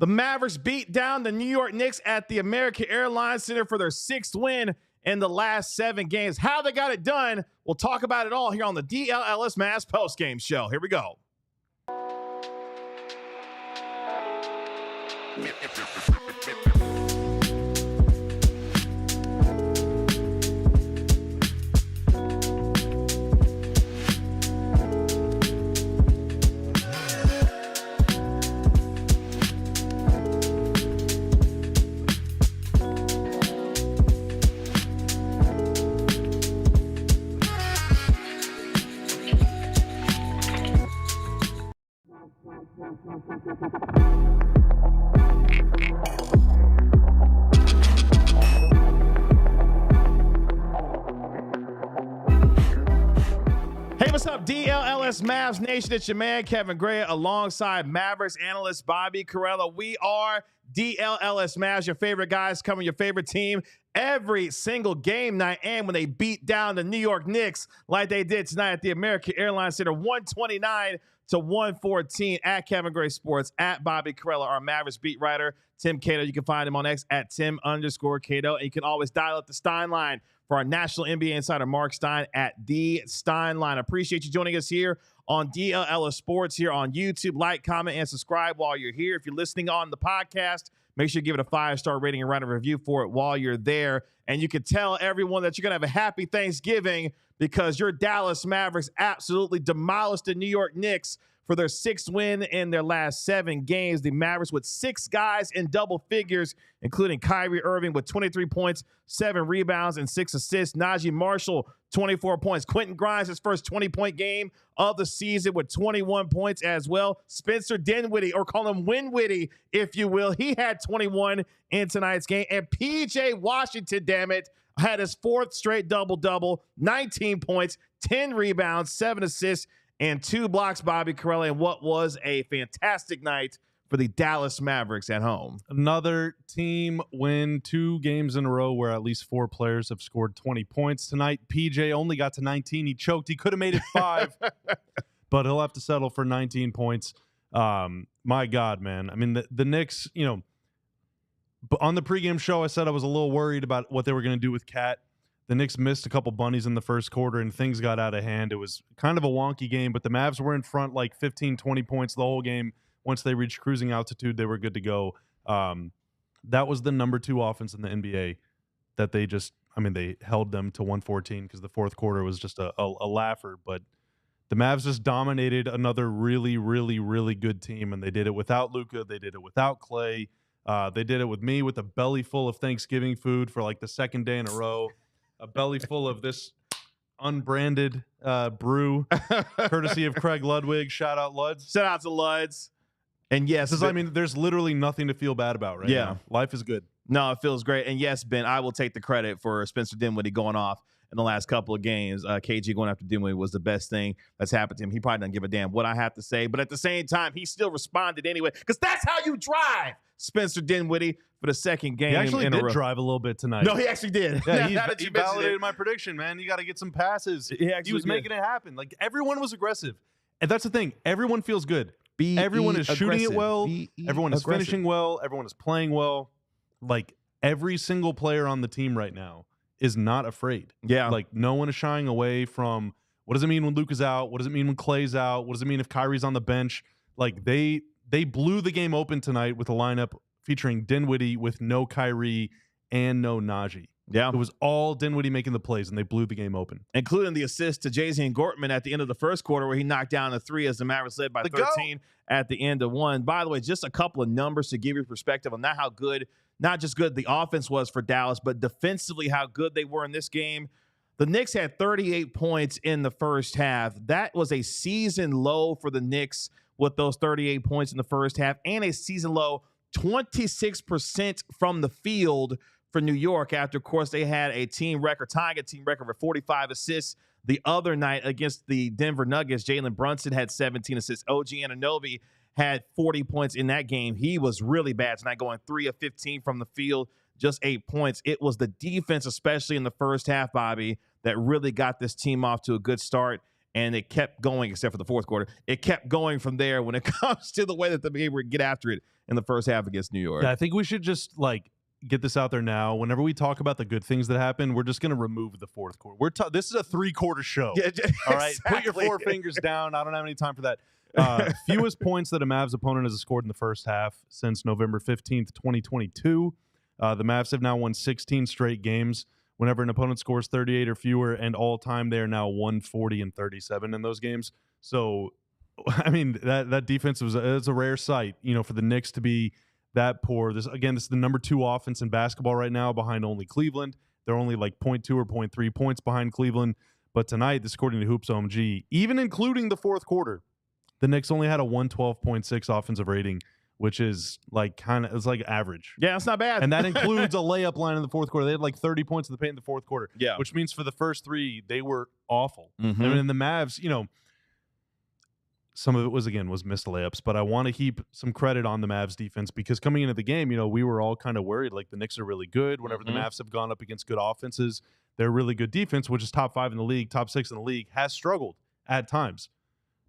The Mavericks beat down the New York Knicks at the American Airlines Center for their 6th win in the last 7 games. How they got it done, we'll talk about it all here on the Dallas Mavericks postgame show. Here we go. Hey, what's up, Dlls Mavs Nation? It's your man, Kevin Gray, alongside Mavericks analyst Bobby Carella. We are Dlls Mavs, your favorite guys covering your favorite team every single game night. And when they beat down the New York Knicks like they did tonight at the American Airlines Center, 129-114 at Kevin Gray Sports, at Bobby Carella, our Mavericks beat writer. Tim Cato, you can find him on X at Tim_Cato. And you can always dial up the Stein line for our national NBA insider, Marc Stein, at the Stein line. Appreciate you joining us here on DLL Sports here on YouTube. Like, comment, and subscribe while you're here. If you're listening on the podcast, make sure you give it a 5-star rating and write a review for it while you're there. And you can tell everyone that you're going to have a happy Thanksgiving because your Dallas Mavericks absolutely demolished the New York Knicks for their 6th win in their last 7 games. The Mavericks with 6 guys in double figures, including Kyrie Irving with 23 points, 7 rebounds, and 6 assists. Naji Marshall, 24 points. Quentin Grimes, his first 20-point game of the season with 21 points as well. Spencer Dinwiddie, or call him Winwitty, if you will. He had 21 in tonight's game. And P.J. Washington, damn it, had his 4th straight double-double, 19 points, 10 rebounds, 7 assists, and 2 blocks, Bobby Carella, and what was a fantastic night for the Dallas Mavericks at home. Another team win 2 games in a row where at least 4 players have scored 20 points tonight. PJ only got to 19. He choked. He could have made it 5, but he'll have to settle for 19 points. My God, man. I mean, the Knicks, you know, on the pregame show, I said I was a little worried about what they were going to do with Cat. The Knicks missed a couple bunnies in the first quarter, and things got out of hand. It was kind of a wonky game, but the Mavs were in front like 15, 20 points the whole game. Once they reached cruising altitude, they were good to go. That was the number 2 offense in the NBA that they just – I mean, they held them to 114 because the fourth quarter was just a laugher. But the Mavs just dominated another really, really, really good team, and they did it without Luka. They did it without Klay. They did it with me with a belly full of Thanksgiving food for like the 2nd day in a row. A belly full of this unbranded brew, courtesy of Craig Ludwig. Shout out, Luds. Shout out to Luds. And yes, I mean, there's literally nothing to feel bad about right now. Life is good. No, it feels great. And yes, Ben, I will take the credit for Spencer Dinwiddie going off in the last couple of games. KG going after Dinwiddie was the best thing that's happened to him. He probably doesn't give a damn what I have to say. But at the same time, he still responded anyway because that's how you drive, Spencer Dinwiddie, for the 2nd game. He actually in a did row. Drive a little bit tonight. No, he actually did. Yeah, he validated my prediction, man. You got to get some passes. He was making it happen. Like, everyone was aggressive. And that's the thing. Everyone feels good. Everyone is shooting it well. Everyone is finishing well. Everyone is playing well. Like, every single player on the team right now is not afraid. Yeah. Like, no one is shying away from what does it mean when Luka's out? What does it mean when Klay's out? What does it mean if Kyrie's on the bench? Like, they blew the game open tonight with a lineup featuring Dinwiddie with no Kyrie and no Naji. Yeah. It was all Dinwiddie making the plays, and they blew the game open. Including the assist to Jay-Z and Gortman at the end of the first quarter where he knocked down a 3 as the Mavericks led by 13 at the end of 1. By the way, just a couple of numbers to give you perspective on not just good the offense was for Dallas, but defensively how good they were in this game. The Knicks had 38 points in the first half. That was a season low for the Knicks with those 38 points in the first half, and a season low 26% from the field for New York after, of course, they had tying a team record for 45 assists the other night against the Denver Nuggets. Jalen Brunson had 17 assists. OG Anunoby had 40 points in that game. He was really bad tonight, going 3 of 15 from the field, just 8 points. It was the defense, especially in the first half, Bobby, that really got this team off to a good start. and it kept going except for the fourth quarter. It kept going from there when it comes to the way that the game would get after it in the first half against New York. Yeah, I think we should just get this out there now. Whenever we talk about the good things that happen, we're just going to remove the fourth quarter. This is a 3-quarter show. Yeah, all right, exactly. Put your 4 fingers down. I don't have any time for that. Fewest points that a Mavs opponent has scored in the first half since November 15th, 2022. The Mavs have now won 16 straight games whenever an opponent scores 38 or fewer, and all time they are now 140 and 37 in those games. So, I mean, that defense it's a rare sight, for the Knicks to be that poor. This is the number 2 offense in basketball right now, behind only Cleveland. They're only like 0.2 or 0.3 points behind Cleveland. But tonight, this according to Hoops OMG, even including the fourth quarter, the Knicks only had a 112.6 offensive rating, which is it's like average. Yeah, it's not bad. And that includes a layup line in the fourth quarter. They had like 30 points in the paint in the fourth quarter. Yeah. Which means for the first 3, they were awful. Mm-hmm. I mean, in the Mavs, some of it was missed layups, but I want to heap some credit on the Mavs defense because coming into the game, we were all kind of worried like the Knicks are really good. Whenever the Mavs have gone up against good offenses, their really good defense, which is top 5 in the league, top 6 in the league, has struggled at times.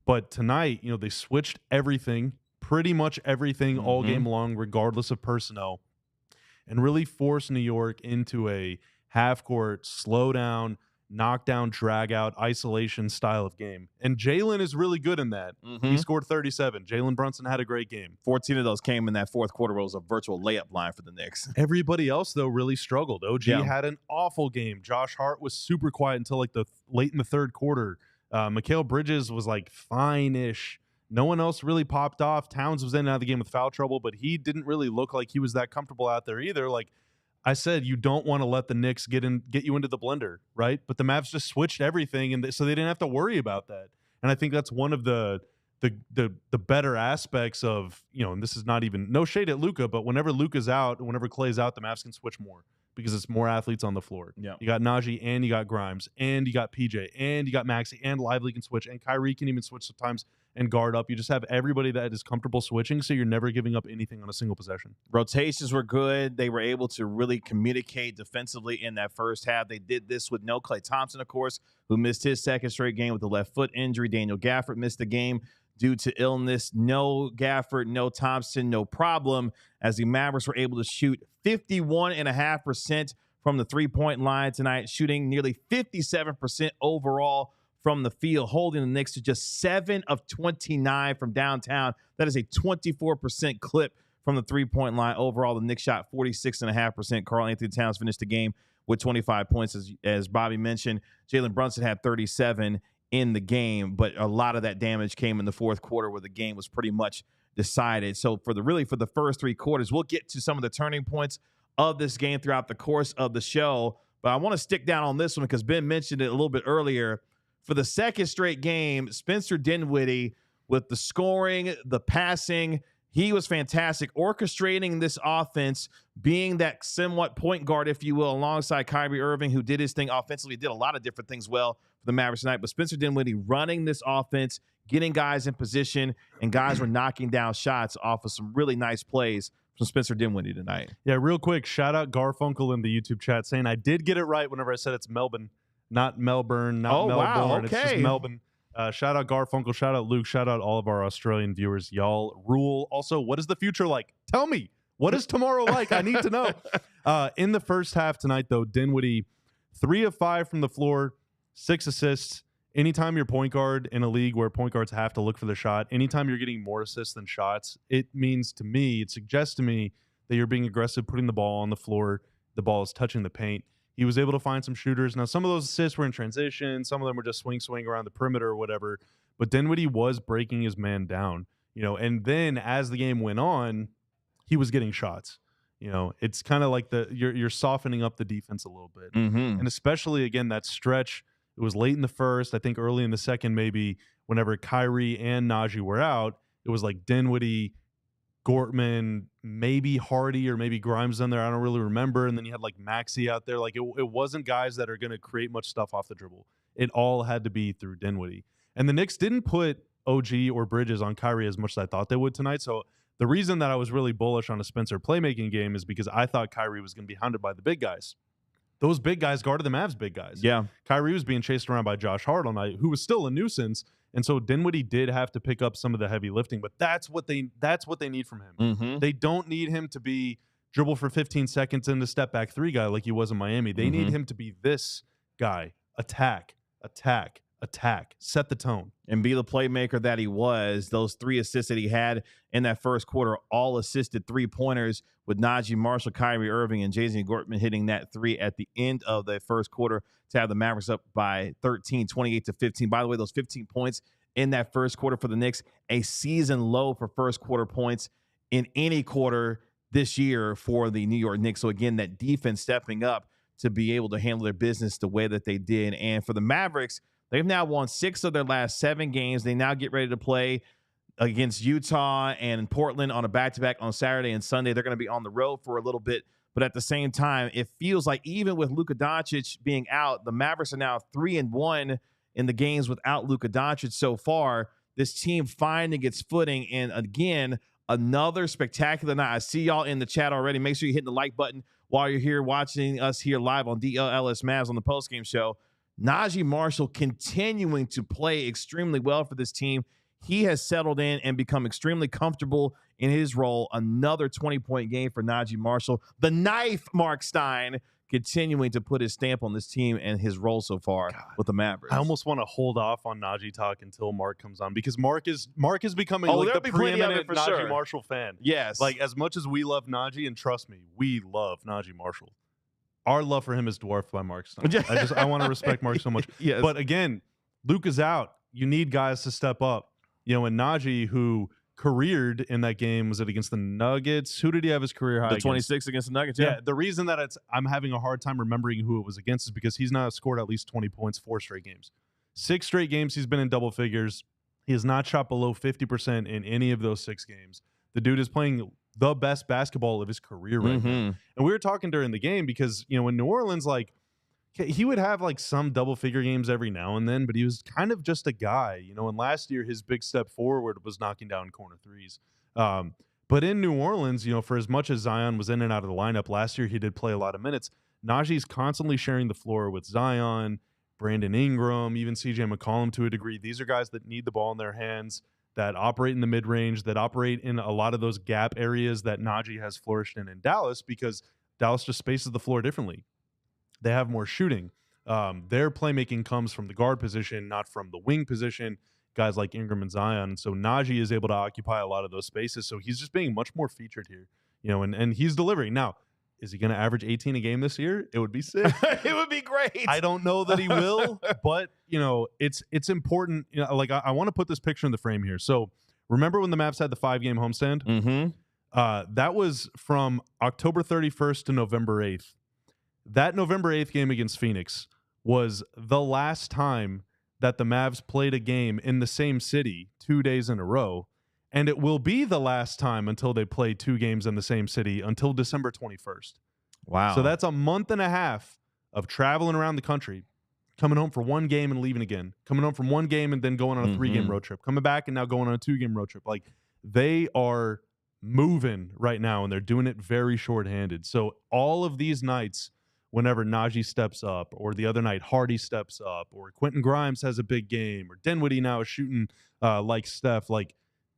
But tonight, they switched everything, pretty much everything all game long, regardless of personnel, and really forced New York into a half-court, slow-down, knockdown, drag-out, isolation style of game. And Jalen is really good in that. He scored 37. Jalen Brunson had a great game. 14 of those came in that fourth quarter where it was a virtual layup line for the Knicks. Everybody else, though, really struggled. OG had an awful game. Josh Hart was super quiet until the late in the third quarter. Mikal Bridges was fine-ish. No one else really popped off. Towns was in and out of the game with foul trouble, but he didn't really look like he was that comfortable out there either. Like I said, you don't want to let the Knicks get you into the blender, right? But the Mavs just switched everything, and so they didn't have to worry about that. And I think that's one of the better aspects of, and this is not even no shade at Luka, but whenever Luka's out, whenever Klay's out, the Mavs can switch more because it's more athletes on the floor. Yeah. You got Naji and you got Grimes and you got PJ and you got Maxi and Lively can switch and Kyrie can even switch sometimes and guard up. You just have everybody that is comfortable switching, so you're never giving up anything on a single possession. Rotations were good. They were able to really communicate defensively in that first half. They did this with no Klay Thompson, of course, who missed his second straight game with a left foot injury. Daniel Gafford missed the game due to illness. No Gafford, no Thompson, no problem, as the Mavericks were able to shoot 51.5% from the three-point line tonight, shooting nearly 57% overall from the field, holding the Knicks to just 7 of 29 from downtown. That is a 24% clip from the three-point line. Overall, the Knicks shot 46.5%. Karl-Anthony Towns finished the game with 25 points, as Bobby mentioned. Jalen Brunson had 37 in the game, but a lot of that damage came in the fourth quarter where the game was pretty much decided. So for the first 3 quarters, we'll get to some of the turning points of this game throughout the course of the show. But I want to stick down on this one because Ben mentioned it a little bit earlier. For the second straight game, Spencer Dinwiddie, with the scoring, the passing, he was fantastic, orchestrating this offense, being that somewhat point guard, if you will, alongside Kyrie Irving, who did his thing offensively, did a lot of different things well for the Mavericks tonight. But Spencer Dinwiddie running this offense, getting guys in position, and guys were knocking down shots off of some really nice plays from Spencer Dinwiddie tonight. Yeah, real quick, shout out Garfunkel in the YouTube chat saying I did get it right whenever I said it's Melbourne. Not Melbourne, not Melbourne. Wow, okay. It's just Melbourne. Shout out Garfunkel. Shout out Luke. Shout out all of our Australian viewers. Y'all rule. Also, what is the future like? Tell me. What is tomorrow like? I need to know. In the first half tonight, though, Dinwiddie, 3 of 5 from the floor, 6 assists. Anytime you're point guard in a league where point guards have to look for the shot, anytime you're getting more assists than shots, it suggests to me that you're being aggressive, putting the ball on the floor. The ball is touching the paint. He was able to find some shooters. Now, some of those assists were in transition. Some of them were just swing around the perimeter or whatever. But Dinwiddie was breaking his man down, and then as the game went on, he was getting shots. It's kind of like you're softening up the defense a little bit. Mm-hmm. And especially, again, that stretch, it was late in the first, I think early in the second maybe, whenever Kyrie and Naji were out, it was like Dinwiddie, Gortman, maybe Hardy or maybe Grimes in there. I don't really remember. And then you had like Maxi out there. Like it wasn't guys that are going to create much stuff off the dribble. It all had to be through Dinwiddie. And the Knicks didn't put OG or Bridges on Kyrie as much as I thought they would tonight. So the reason that I was really bullish on a Spencer playmaking game is because I thought Kyrie was going to be hounded by the big guys. those big guys guarded the Mavs big guys. Yeah. Kyrie was being chased around by Josh Hart all night, who was still a nuisance. And so Dinwiddie did have to pick up some of the heavy lifting, but that's what they need from him. Mm-hmm. They don't need him to be dribble for 15 seconds and a step back three guy like he was in Miami. They need him to be this guy. Attack, attack, attack. Set the tone. And be the playmaker that he was. Those 3 assists that he had in that first quarter, all assisted 3-pointers with Naji Marshall, Kyrie Irving, and Jason Gortman hitting that 3 at the end of the first quarter to have the Mavericks up by 13, 28-15. By the way, those 15 points in that first quarter for the Knicks, a season low for first quarter points in any quarter this year for the New York Knicks. So again, that defense stepping up to be able to handle their business the way that they did. And for the Mavericks, they've now won 6 of their last 7 games. They now get ready to play against Utah and Portland on a back-to-back on Saturday and Sunday. They're going to be on the road for a little bit. But at the same time, it feels like even with Luka being out, the Mavericks are now 3-1 in the games without Luka so far. This team finding its footing. And again, another spectacular night. I see y'all in the chat already. Make sure you hit the like button while you're here watching us here live on Dlls Mavs on the postgame show. Naji Marshall continuing to play extremely well for this team. He has settled in and become extremely comfortable in his role. Another 20-point game for Naji Marshall. The knife, Marc Stein, continuing to put his stamp on this team and his role so far with the Mavericks. I almost want to hold off on Naji talk until Mark comes on, because Mark is becoming like the preeminent Naji Marshall fan. Yes. Like, as much as we love Naji, and trust me, we love Naji Marshall, our love for him is dwarfed by Marc Stein. I want to respect Mark so much. Yes. But again, Luke is out. You need guys to step up. And Naji, who careered in that game, was it against the Nuggets? Who did he have his career high? The 26 against the Nuggets. Yeah. The reason that I'm having a hard time remembering who it was against is because he's not scored at least 20 points 4 straight games. 6 straight games he's been in double figures. He has not shot below 50% in any of those 6 games. The dude is playing the best basketball of his career right now. And we were talking during the game because, in New Orleans, like, he would have like some double figure games every now and then, but he was kind of just a guy, and last year his big step forward was knocking down corner threes. But in New Orleans, for as much as Zion was in and out of the lineup last year, he did play a lot of minutes. Naji's constantly sharing the floor with Zion, Brandon Ingram, even CJ McCollum to a degree. These are guys that need the ball in their hands, that operate in the mid-range, that operate in a lot of those gap areas that Naji has flourished in Dallas, because Dallas just spaces the floor differently. They have more shooting. Their playmaking comes from the guard position, not from the wing position, guys like Ingram and Zion. And so Naji is able to occupy a lot of those spaces. So he's just being much more featured here, and he's delivering. Now, is he going to average 18 a game this year? It would be sick. It would be great. I don't know that he will, but it's important. Like, I want to put this picture in the frame here. So remember when the Mavs had the 5-game homestand? That was from October 31st to November 8th. That November 8th game against Phoenix was the last time that the Mavs played a game in the same city 2 days in a row, and it will be the last time until they play 2 games in the same city until December 21st. Wow. So that's a month and a half of traveling around the country, coming home for 1 game and leaving again, coming home from 1 game and then going on a 3-game road trip, coming back and now going on a 2-game road trip. Like, they are moving right now, and they're doing it very shorthanded. So all of these nights, whenever Naji steps up, or the other night Hardy steps up, or Quentin Grimes has a big game, or Dinwiddie now is shooting like Steph, like,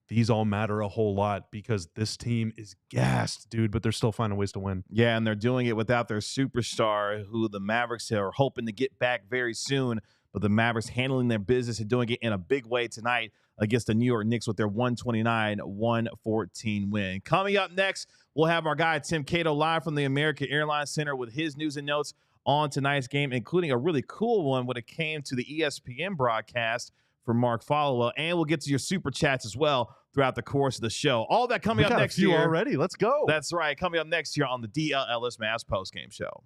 these all matter a whole lot because this team is gassed, dude, but they're still finding ways to win. Yeah, and they're doing it without their superstar, who the Mavericks are hoping to get back very soon. But the Mavericks handling their business and doing it in a big way tonight against the New York Knicks with their 129-114 win. Coming up next, we'll have our guy Tim Cato live from the American Airlines Center with his news and notes on tonight's game, including a really cool one when it came to the ESPN broadcast for Mark Followill. And we'll get to your super chats as well throughout the course of the show. All that coming up next year already. Let's go. That's right. Coming up next year on the Dlls Mavs postgame show.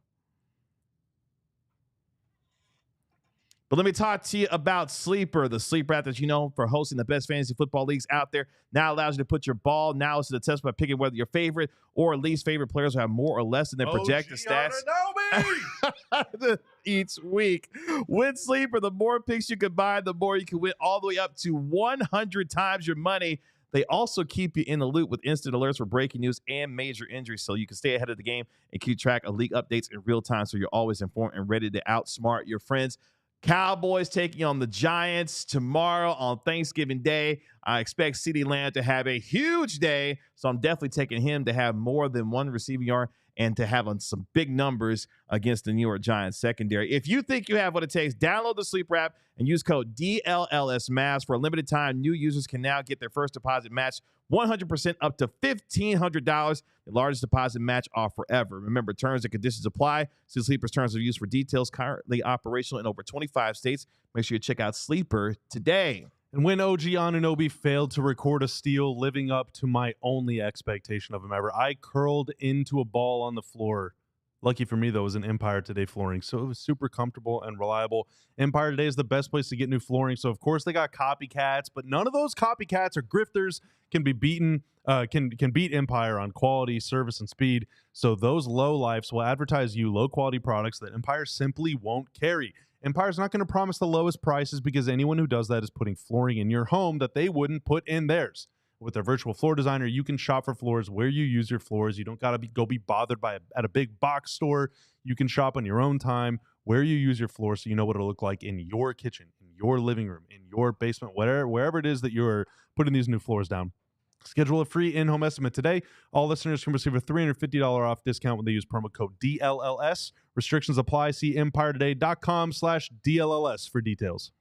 But let me talk to you about Sleeper, the sleeper app that you know for hosting the best fantasy football leagues out there. Now allows you to put your ball analysis to the test by picking whether your favorite or least favorite players have more or less than their projected stats each week. With Sleeper, the more picks you can buy, the more you can win, all the way up to 100 times your money. They also keep you in the loop with instant alerts for breaking news and major injuries, so you can stay ahead of the game and keep track of league updates in real time, so you're always informed and ready to outsmart your friends. Cowboys taking on the Giants tomorrow on Thanksgiving Day. I expect CeeDee Lamb to have a huge day, so I'm definitely taking him to have more than one receiving yard and to have some big numbers against the New York Giants secondary. If you think you have what it takes, download the Sleeper app and use code DLLSMAVS. For a limited time, new users can now get their first deposit matched 100% up to $1,500, the largest deposit match offer ever. Remember, terms and conditions apply. See Sleeper's terms of use for details. Currently operational in over 25 states. Make sure you check out Sleeper today. And when OG Anunoby failed to record a steal, living up to my only expectation of him ever, I curled into a ball on the floor. Lucky for me, though, it was an Empire Today flooring, so it was super comfortable and reliable. Empire Today is the best place to get new flooring, so of course they got copycats, but none of those copycats or grifters can be beaten. Can beat Empire on quality, service, and speed. So those low lifes will advertise you low quality products that Empire simply won't carry. Empire's not going to promise the lowest prices because anyone who does that is putting flooring in your home that they wouldn't put in theirs. With their virtual floor designer, you can shop for floors where you use your floors. You don't got to go be bothered by at a big box store. You can shop on your own time where you use your floor, so you know what it'll look like in your kitchen, in your living room, in your basement, wherever it is that you're putting these new floors down. Schedule a free in-home estimate today. All listeners can receive a $350 off discount when they use promo code DLLS. Restrictions apply. See EmpireToday.com/DLLS for details.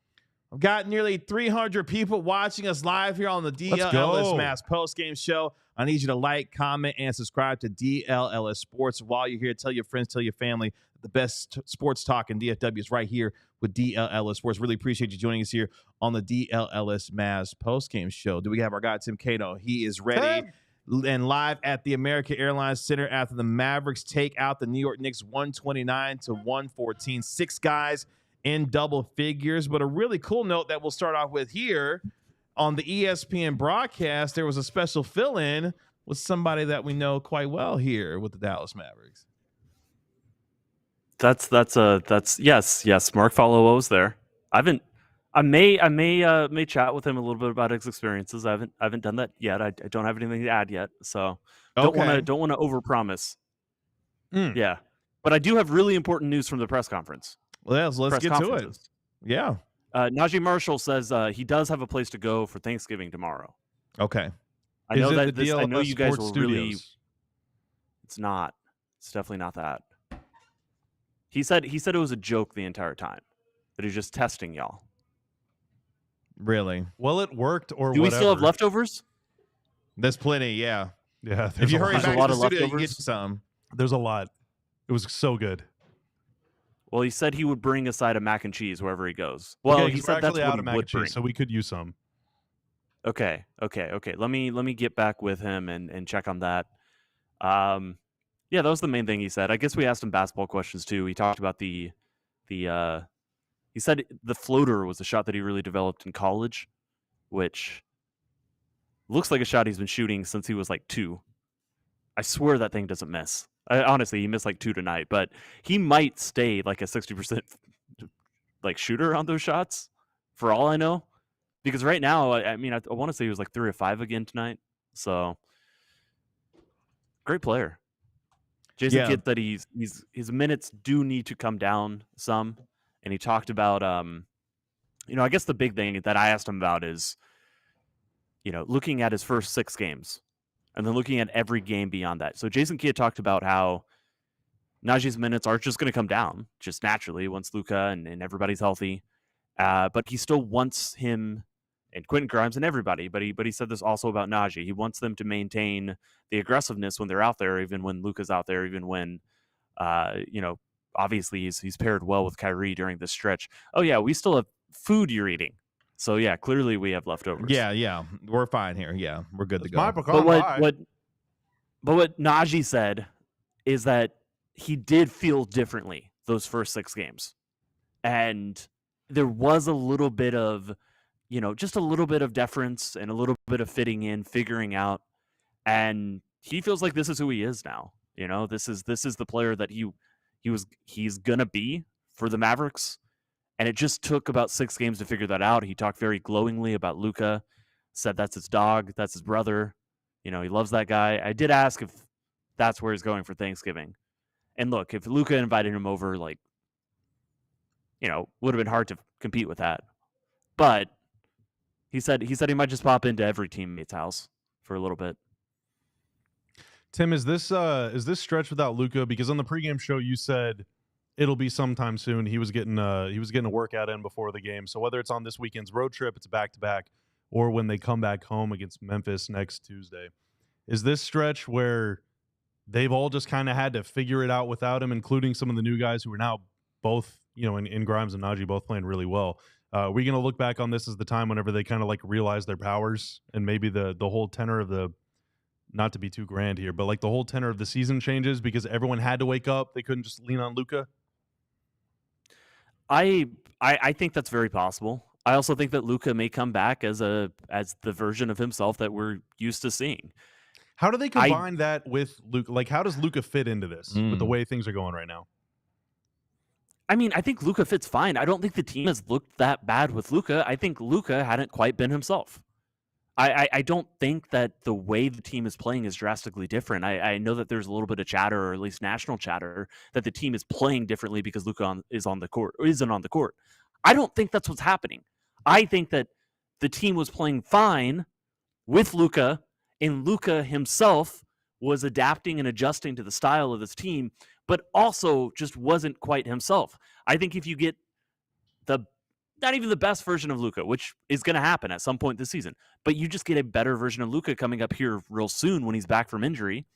I've got nearly 300 people watching us live here on the DLS Mavs postgame show. I need you to like, comment, and subscribe to DLLS Sports. While you're here, tell your friends, tell your family that the best sports talk in DFW is right here with DLLS Sports. Really appreciate you joining us here on the DLLS Mavs postgame show. Do we have our guy, Tim Cato? He is ready and live at the American Airlines Center after the Mavericks take out the New York Knicks 129-114. 6 guys in double figures. But a really cool note that we'll start off with here on the ESPN broadcast, there was a special fill-in with somebody that we know quite well here with the Dallas Mavericks. That's yes. Mark Followill was there. I may chat with him a little bit about his experiences. I haven't done that yet. I don't have anything to add yet, so don't want to overpromise. Yeah, but I do have really important news from the press conference. Well, let's get to it. Yeah. Naji Marshall says he does have a place to go for Thanksgiving tomorrow. Okay. I know that this, I know you guys were really. It's not. It's definitely not that. He said it was a joke the entire time, that he's just testing y'all. Really? Well, it worked, or do whatever. We still have leftovers? There's plenty. Yeah. Yeah. If you hurry back to the studio, you leftovers. get some. There's a lot. It was so good. Well, he said he would bring a side of mac and cheese wherever he goes. Well, okay, he said that's what out he of mac would and cheese, bring. so we could use some. Okay. Let me get back with him and check on that. Yeah, that was the main thing he said. I guess we asked him basketball questions too. He talked about he said the floater was a shot that he really developed in college, which looks like a shot he's been shooting since he was like 2. I swear that thing doesn't miss. Honestly, he missed like 2 tonight, but he might stay like a 60% like shooter on those shots for all I know. Because right now, I want to say he was like 3 or 5 again tonight. So great player. Jason Kidd that his minutes do need to come down some, and he talked about I guess the big thing that I asked him about is looking at his first 6 games and then looking at every game beyond that. So Jason Kidd talked about how Naji's minutes are just going to come down just naturally once Luka and everybody's healthy, but he still wants him and Quentin Grimes and everybody, but he said this also about Naji. He wants them to maintain the aggressiveness when they're out there, even when Luka's out there, even when, obviously he's paired well with Kyrie during this stretch. Oh yeah, we still have food you're eating. So yeah, clearly we have leftovers. Yeah, we're fine here. Yeah, we're good to go. But what Naji said is that he did feel differently those first 6 games, and there was a little bit of just a little bit of deference and a little bit of fitting in, figuring out, and he feels like this is who he is now. This is the player that he's gonna be for the Mavericks, and it just took about 6 games to figure that out. He talked very glowingly about Luka, said that's his dog, that's his brother. He loves that guy. I did ask if that's where he's going for Thanksgiving. And look, if Luka invited him over, would have been hard to compete with that. But he said he might just pop into every teammate's house for a little bit. Tim, is this stretch without Luka? Because on the pregame show you said it'll be sometime soon. He was getting a workout in before the game. So whether it's on this weekend's road trip, it's back-to-back, or when they come back home against Memphis next Tuesday, is this stretch where they've all just kind of had to figure it out without him, including some of the new guys who are now both, in Grimes and Naji both playing really well? Are we going to look back on this as the time whenever they kind of realize their powers, and maybe the whole tenor of the, not to be too grand here, but the whole tenor of the season changes because everyone had to wake up? They couldn't just lean on Luka? I think that's very possible. I also think that Luka may come back as the version of himself that we're used to seeing. How do they combine that with Luka? How does Luka fit into this with the way things are going right now? I mean, I think Luka fits fine. I don't think the team has looked that bad with Luka. I think Luka hadn't quite been himself. I don't think that the way the team is playing is drastically different. I know that there's a little bit of chatter, or at least national chatter, that the team is playing differently because Luka isn't on the court. I don't think that's what's happening. I think that the team was playing fine with Luka, and Luka himself was adapting and adjusting to the style of this team, but also just wasn't quite himself. I think if you get not even the best version of Luka, which is going to happen at some point this season, but you just get a better version of Luka coming up here real soon when he's back from injury,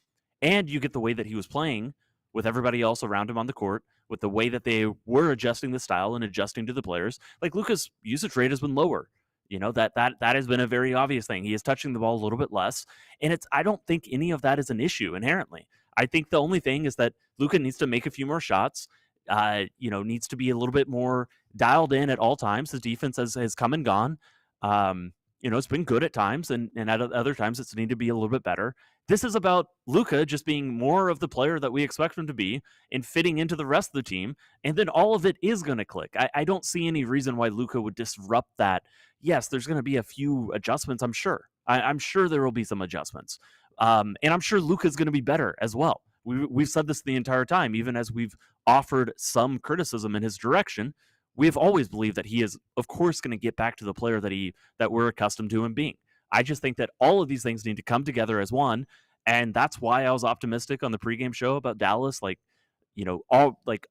and you get the way that he was playing with everybody else around him on the court, with the way that they were adjusting the style and adjusting to the players. Luka's usage rate has been lower. That has been a very obvious thing. He is touching the ball a little bit less, and I don't think any of that is an issue inherently. I think the only thing is that Luka needs to make a few more shots, needs to be a little bit more dialed in at all times. His defense has come and gone. It's been good at times, and at other times it's needed to be a little bit better. This is about Luka just being more of the player that we expect him to be and fitting into the rest of the team, and then all of it is going to click. I don't see any reason why Luka would disrupt that. Yes, there's going to be a few adjustments, I'm sure. I'm sure there will be some adjustments. And I'm sure Luka's going to be better as well. We've said this the entire time, even as we've offered some criticism in his direction. We've always believed that he is, of course, going to get back to the player that we're accustomed to him being. I just think that all of these things need to come together as one, and that's why I was optimistic on the pregame show about Dallas,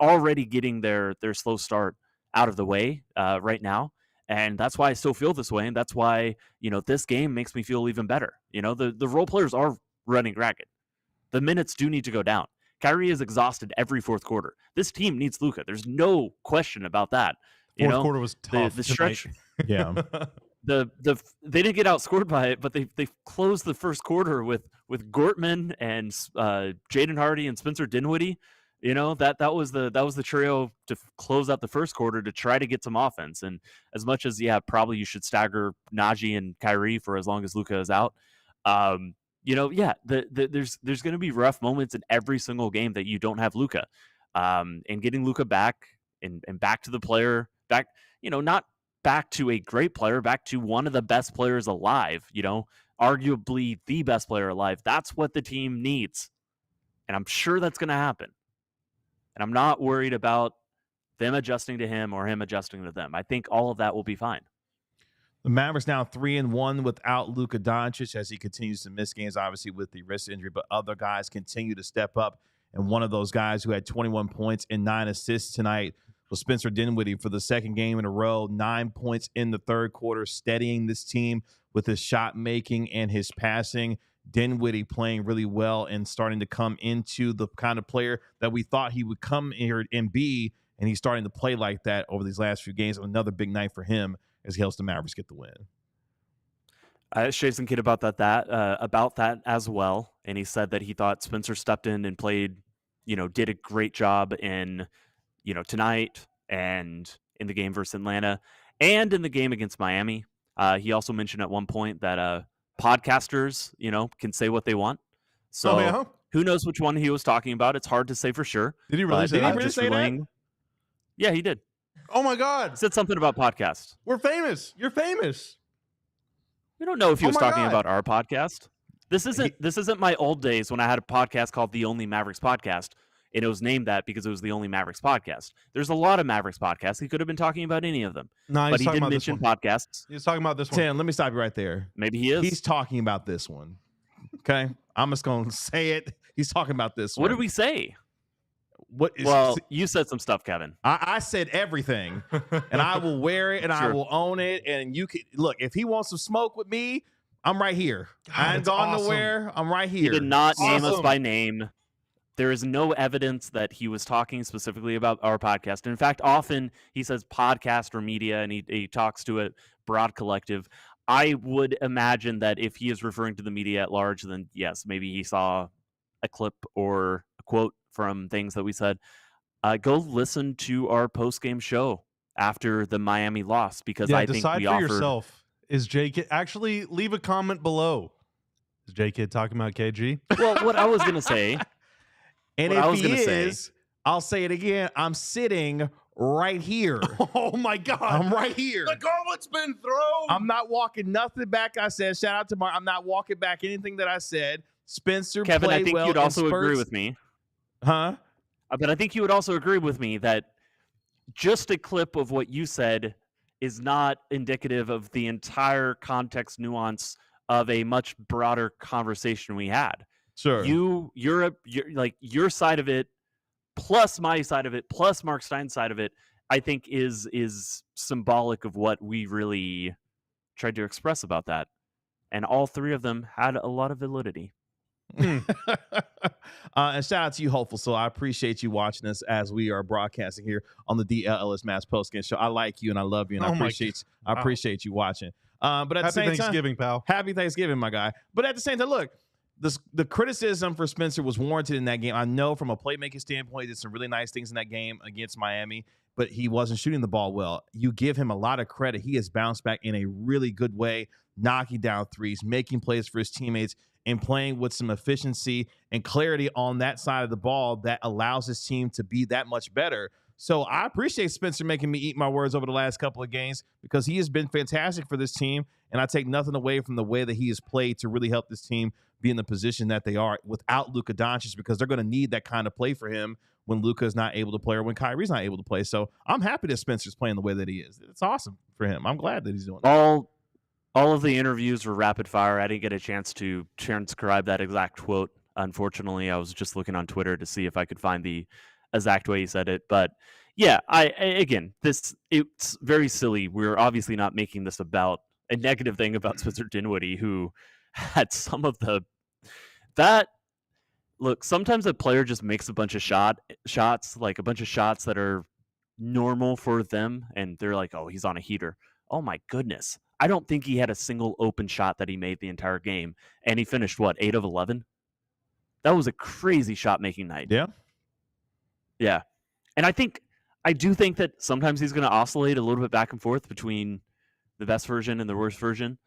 already getting their slow start out of the way right now, and that's why I still feel this way, and that's why this game makes me feel even better. The role players are running ragged. The minutes do need to go down. Kyrie is exhausted every fourth quarter. This team needs Luka. There's no question about that. Fourth quarter was tough. The stretch, yeah. They didn't get outscored by it, but they closed the first quarter with Gortman and Jaden Hardy and Spencer Dinwiddie. That was the trio to close out the first quarter to try to get some offense. And as much as probably you should stagger Naji and Kyrie for as long as Luka is out. There's going to be rough moments in every single game that you don't have Luka, and getting Luka back and back to the player, back, not back to a great player, back to one of the best players alive, arguably the best player alive. That's what the team needs. And I'm sure that's going to happen. And I'm not worried about them adjusting to him or him adjusting to them. I think all of that will be fine. The Mavericks now 3-1 without Luka as he continues to miss games, obviously with the wrist injury, but other guys continue to step up. And one of those guys who had 21 points and 9 assists tonight was Spencer Dinwiddie for the second game in a row, 9 points in the third quarter, steadying this team with his shot making and his passing. Dinwiddie playing really well and starting to come into the kind of player that we thought he would come here and be, and he's starting to play like that over these last few games. Another big night for him as he helps the Mavericks get the win. I asked Jason Kidd about that as well, and he said that he thought Spencer stepped in and played, did a great job in, tonight and in the game versus Atlanta and in the game against Miami. He also mentioned at one point that podcasters, can say what they want. So who knows which one he was talking about? It's hard to say for sure. Did he really say that? Yeah, he did. Oh my God. Said something about podcasts. We're famous. You're famous. We don't know if he was talking God. about our podcast. This isn't my old days when I had a podcast called The Only Mavericks Podcast, and it was named that because it was the Only Mavericks Podcast. There's a lot of Mavericks podcasts. He could have been talking about any of them. No, but he didn't mention podcasts. He's talking about this one. Tim, let me stop you right there. Maybe he is. He's talking about this one. Okay? I'm just going to say it. He's talking about this one. What did we say? Well, you said some stuff, Kevin. I said everything, and I will wear it, and I will own it. And you can look, if he wants some smoke with me, I'm right here. I ain't gone nowhere. I'm right here. He did not name us by name. There is no evidence that he was talking specifically about our podcast. In fact, often he says podcast or media, and he talks to a broad collective. I would imagine that if he is referring to the media at large, then yes, maybe he saw a clip or a quote from things that we said. Go listen to our post-game show after the Miami loss, because I think we offered... yourself. Is J-Kid... Actually, leave a comment below. Is J-Kid talking about KG? Well, what I was going to say... And if he is, I'll say it again. I'm sitting right here. Oh, my God. I'm right here. The gauntlet's been thrown. I'm not walking nothing back I said. Shout out to Mark. I'm not walking back anything that I said. Spencer, Kevin, play I think well you'd also Spurs. agree with me. Huh? But I think you would also agree with me that just a clip of what you said is not indicative of the entire context nuance of a much broader conversation we had. Sure. You're like your side of it, plus my side of it, plus Marc Stein's side of it, I think is symbolic of what we really tried to express about that. And all three of them had a lot of validity. And shout out to you, Hopeful. So I appreciate you watching us as we are broadcasting here on the Dlls Mavs Postgame Show. I like you and I love you, and I appreciate you watching. But at the same time, Happy Thanksgiving, pal. Happy Thanksgiving, my guy. But at the same time, look, the criticism for Spencer was warranted in that game. I know from a playmaking standpoint, he did some really nice things in that game against Miami, but he wasn't shooting the ball well. You give him a lot of credit. He has bounced back in a really good way, knocking down threes, making plays for his teammates, and playing with some efficiency and clarity on that side of the ball that allows his team to be that much better. So I appreciate Spencer making me eat my words over the last couple of games, because he has been fantastic for this team, and I take nothing away from the way that he has played to really help this team be in the position that they are without Lukadoncic, because they're going to need that kind of play for him when Luka is not able to play or when Kyrie's not able to play. So I'm happy that Spencer's playing the way that he is. It's awesome for him. I'm glad that he's doing that. All of the interviews were rapid fire. I didn't get a chance to transcribe that exact quote. Unfortunately, I was just looking on Twitter to see if I could find the exact way he said it. But yeah, it's very silly. We're obviously not making this about a negative thing about Spencer Dinwiddie, who had some of look, sometimes a player just makes a bunch of shots, like a bunch of shots that are normal for them, and they're like, oh, he's on a heater. Oh my goodness. I don't think he had a single open shot that he made the entire game, and he finished, 8 of 11? That was a crazy shot-making night. Yeah. Yeah. And I do think that sometimes he's going to oscillate a little bit back and forth between the best version and the worst version.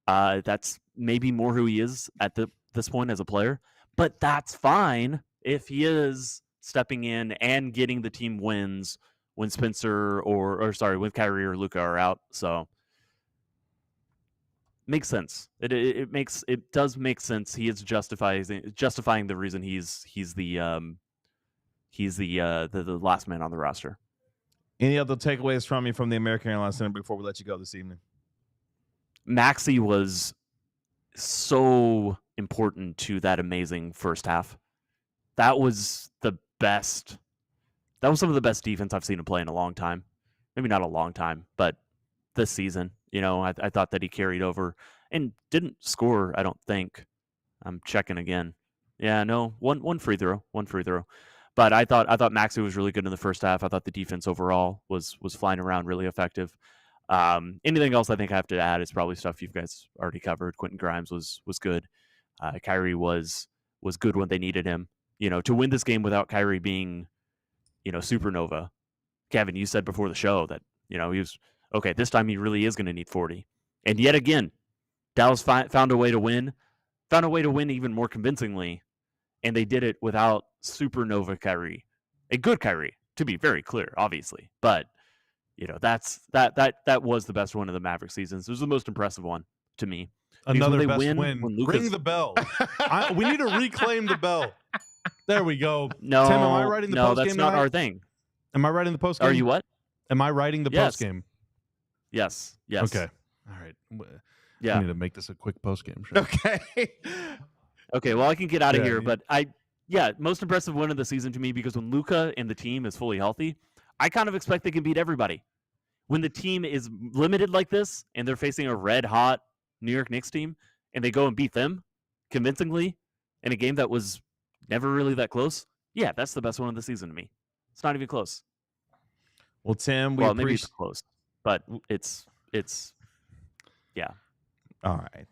That's maybe more who he is at this point as a player, but that's fine if he is stepping in and getting the team wins when Spencer when Kyrie or Luka are out. So makes sense. It does make sense. He is justifying the reason he's the last man on the roster. Any other takeaways from you from the American Airlines Center before we let you go this evening? Maxi was so important to that amazing first half. That was the best. That was some of the best defense I've seen him play in a long time. Maybe not a long time, but this season. I thought that he carried over and didn't score, I don't think. I'm checking again. Yeah, no, one free throw. But I thought Maxi was really good in the first half. I thought the defense overall was flying around, really effective. Anything else I think I have to add is probably stuff you guys already covered. Quentin Grimes was good. Kyrie was good when they needed him. To win this game without Kyrie being, supernova. Kevin, you said before the show that, he was, okay, this time he really is going to need 40. And yet again, Dallas found a way to win even more convincingly. And they did it without supernova Kyrie. A good Kyrie, to be very clear, obviously. But, that was the best one of the Mavericks seasons. It was the most impressive one. to me. Another best win. Luka's... Ring the bell. We need to reclaim the bell. There we go. No, Tim, am I writing the post game? No, that's not our thing. Am I writing the post game? Are you what? Am I writing the post game? Yes. Okay. All right. Yeah. I need to make this a quick post game show. Okay. Okay. Well, I can get out of here, but most impressive win of the season to me, because when Luka and the team is fully healthy, I kind of expect they can beat everybody. When the team is limited like this and they're facing a red hot New York Knicks team and they go and beat them convincingly in a game that was never really that close, yeah, that's the best one of the season to me. It's not even close. Well, Tim, maybe it's close, but it's yeah. All right.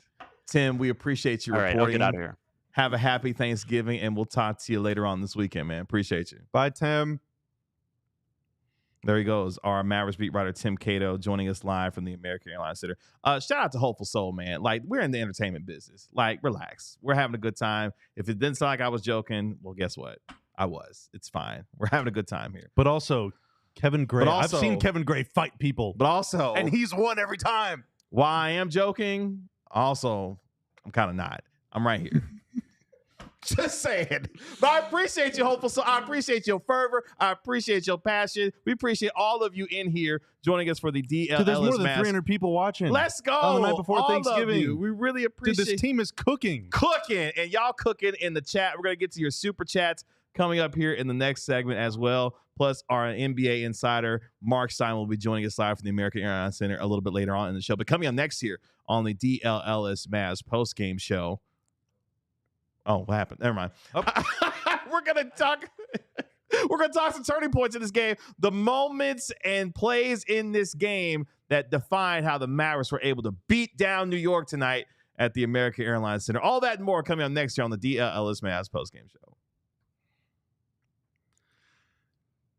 Tim, we appreciate you reporting. All right, I'll get out of here. Have a happy Thanksgiving, and we'll talk to you later on this weekend, man. Appreciate you. Bye, Tim. There he goes, our Mavericks beat writer Tim Cato, joining us live from the American Airlines Center. Shout out to Hopeful Soul, man. Like, we're in the entertainment business. Like, relax. We're having a good time. If it didn't sound like I was joking, well, guess what? I was. It's fine. We're having a good time here. But also, Kevin Gray. I've seen Kevin Gray fight people. But also, and he's won every time. While I am joking, also, I'm kind of not. I'm right here. Just saying. But I appreciate you, Hopeful. So I appreciate your fervor. I appreciate your passion. We appreciate all of you in here joining us for the DLS. There's more than 300 people watching. Let's go. On the night before all Thanksgiving. We really appreciate this team is cooking. And y'all cooking in the chat. We're going to get to your super chats coming up here in the next segment as well. Plus, our NBA insider, Marc Stein, will be joining us live from the American Airlines Center a little bit later on in the show. But coming up next here on the DLS Mavs postgame show. Oh, what happened? Never mind. Oh. We're gonna talk some turning points in this game, the moments and plays in this game that define how the Mavericks were able to beat down New York tonight at the American Airlines Center. All that and more coming up next year on the DLS Mavs postgame show.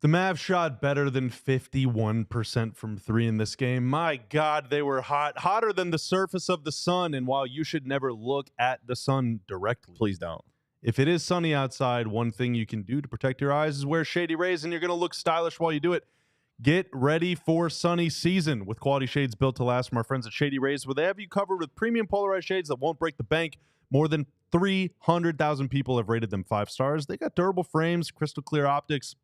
The Mavs shot better than 51% from three in this game. My God, they were hot, hotter than the surface of the sun. And while you should never look at the sun directly, please don't. If it is sunny outside, one thing you can do to protect your eyes is wear shady rays, and you're going to look stylish while you do it. Get ready for sunny season with quality shades built to last from our friends at Shady Rays, where they have you covered with premium polarized shades that won't break the bank. More than 300,000 people have rated them 5 stars. They got durable frames, crystal clear optics,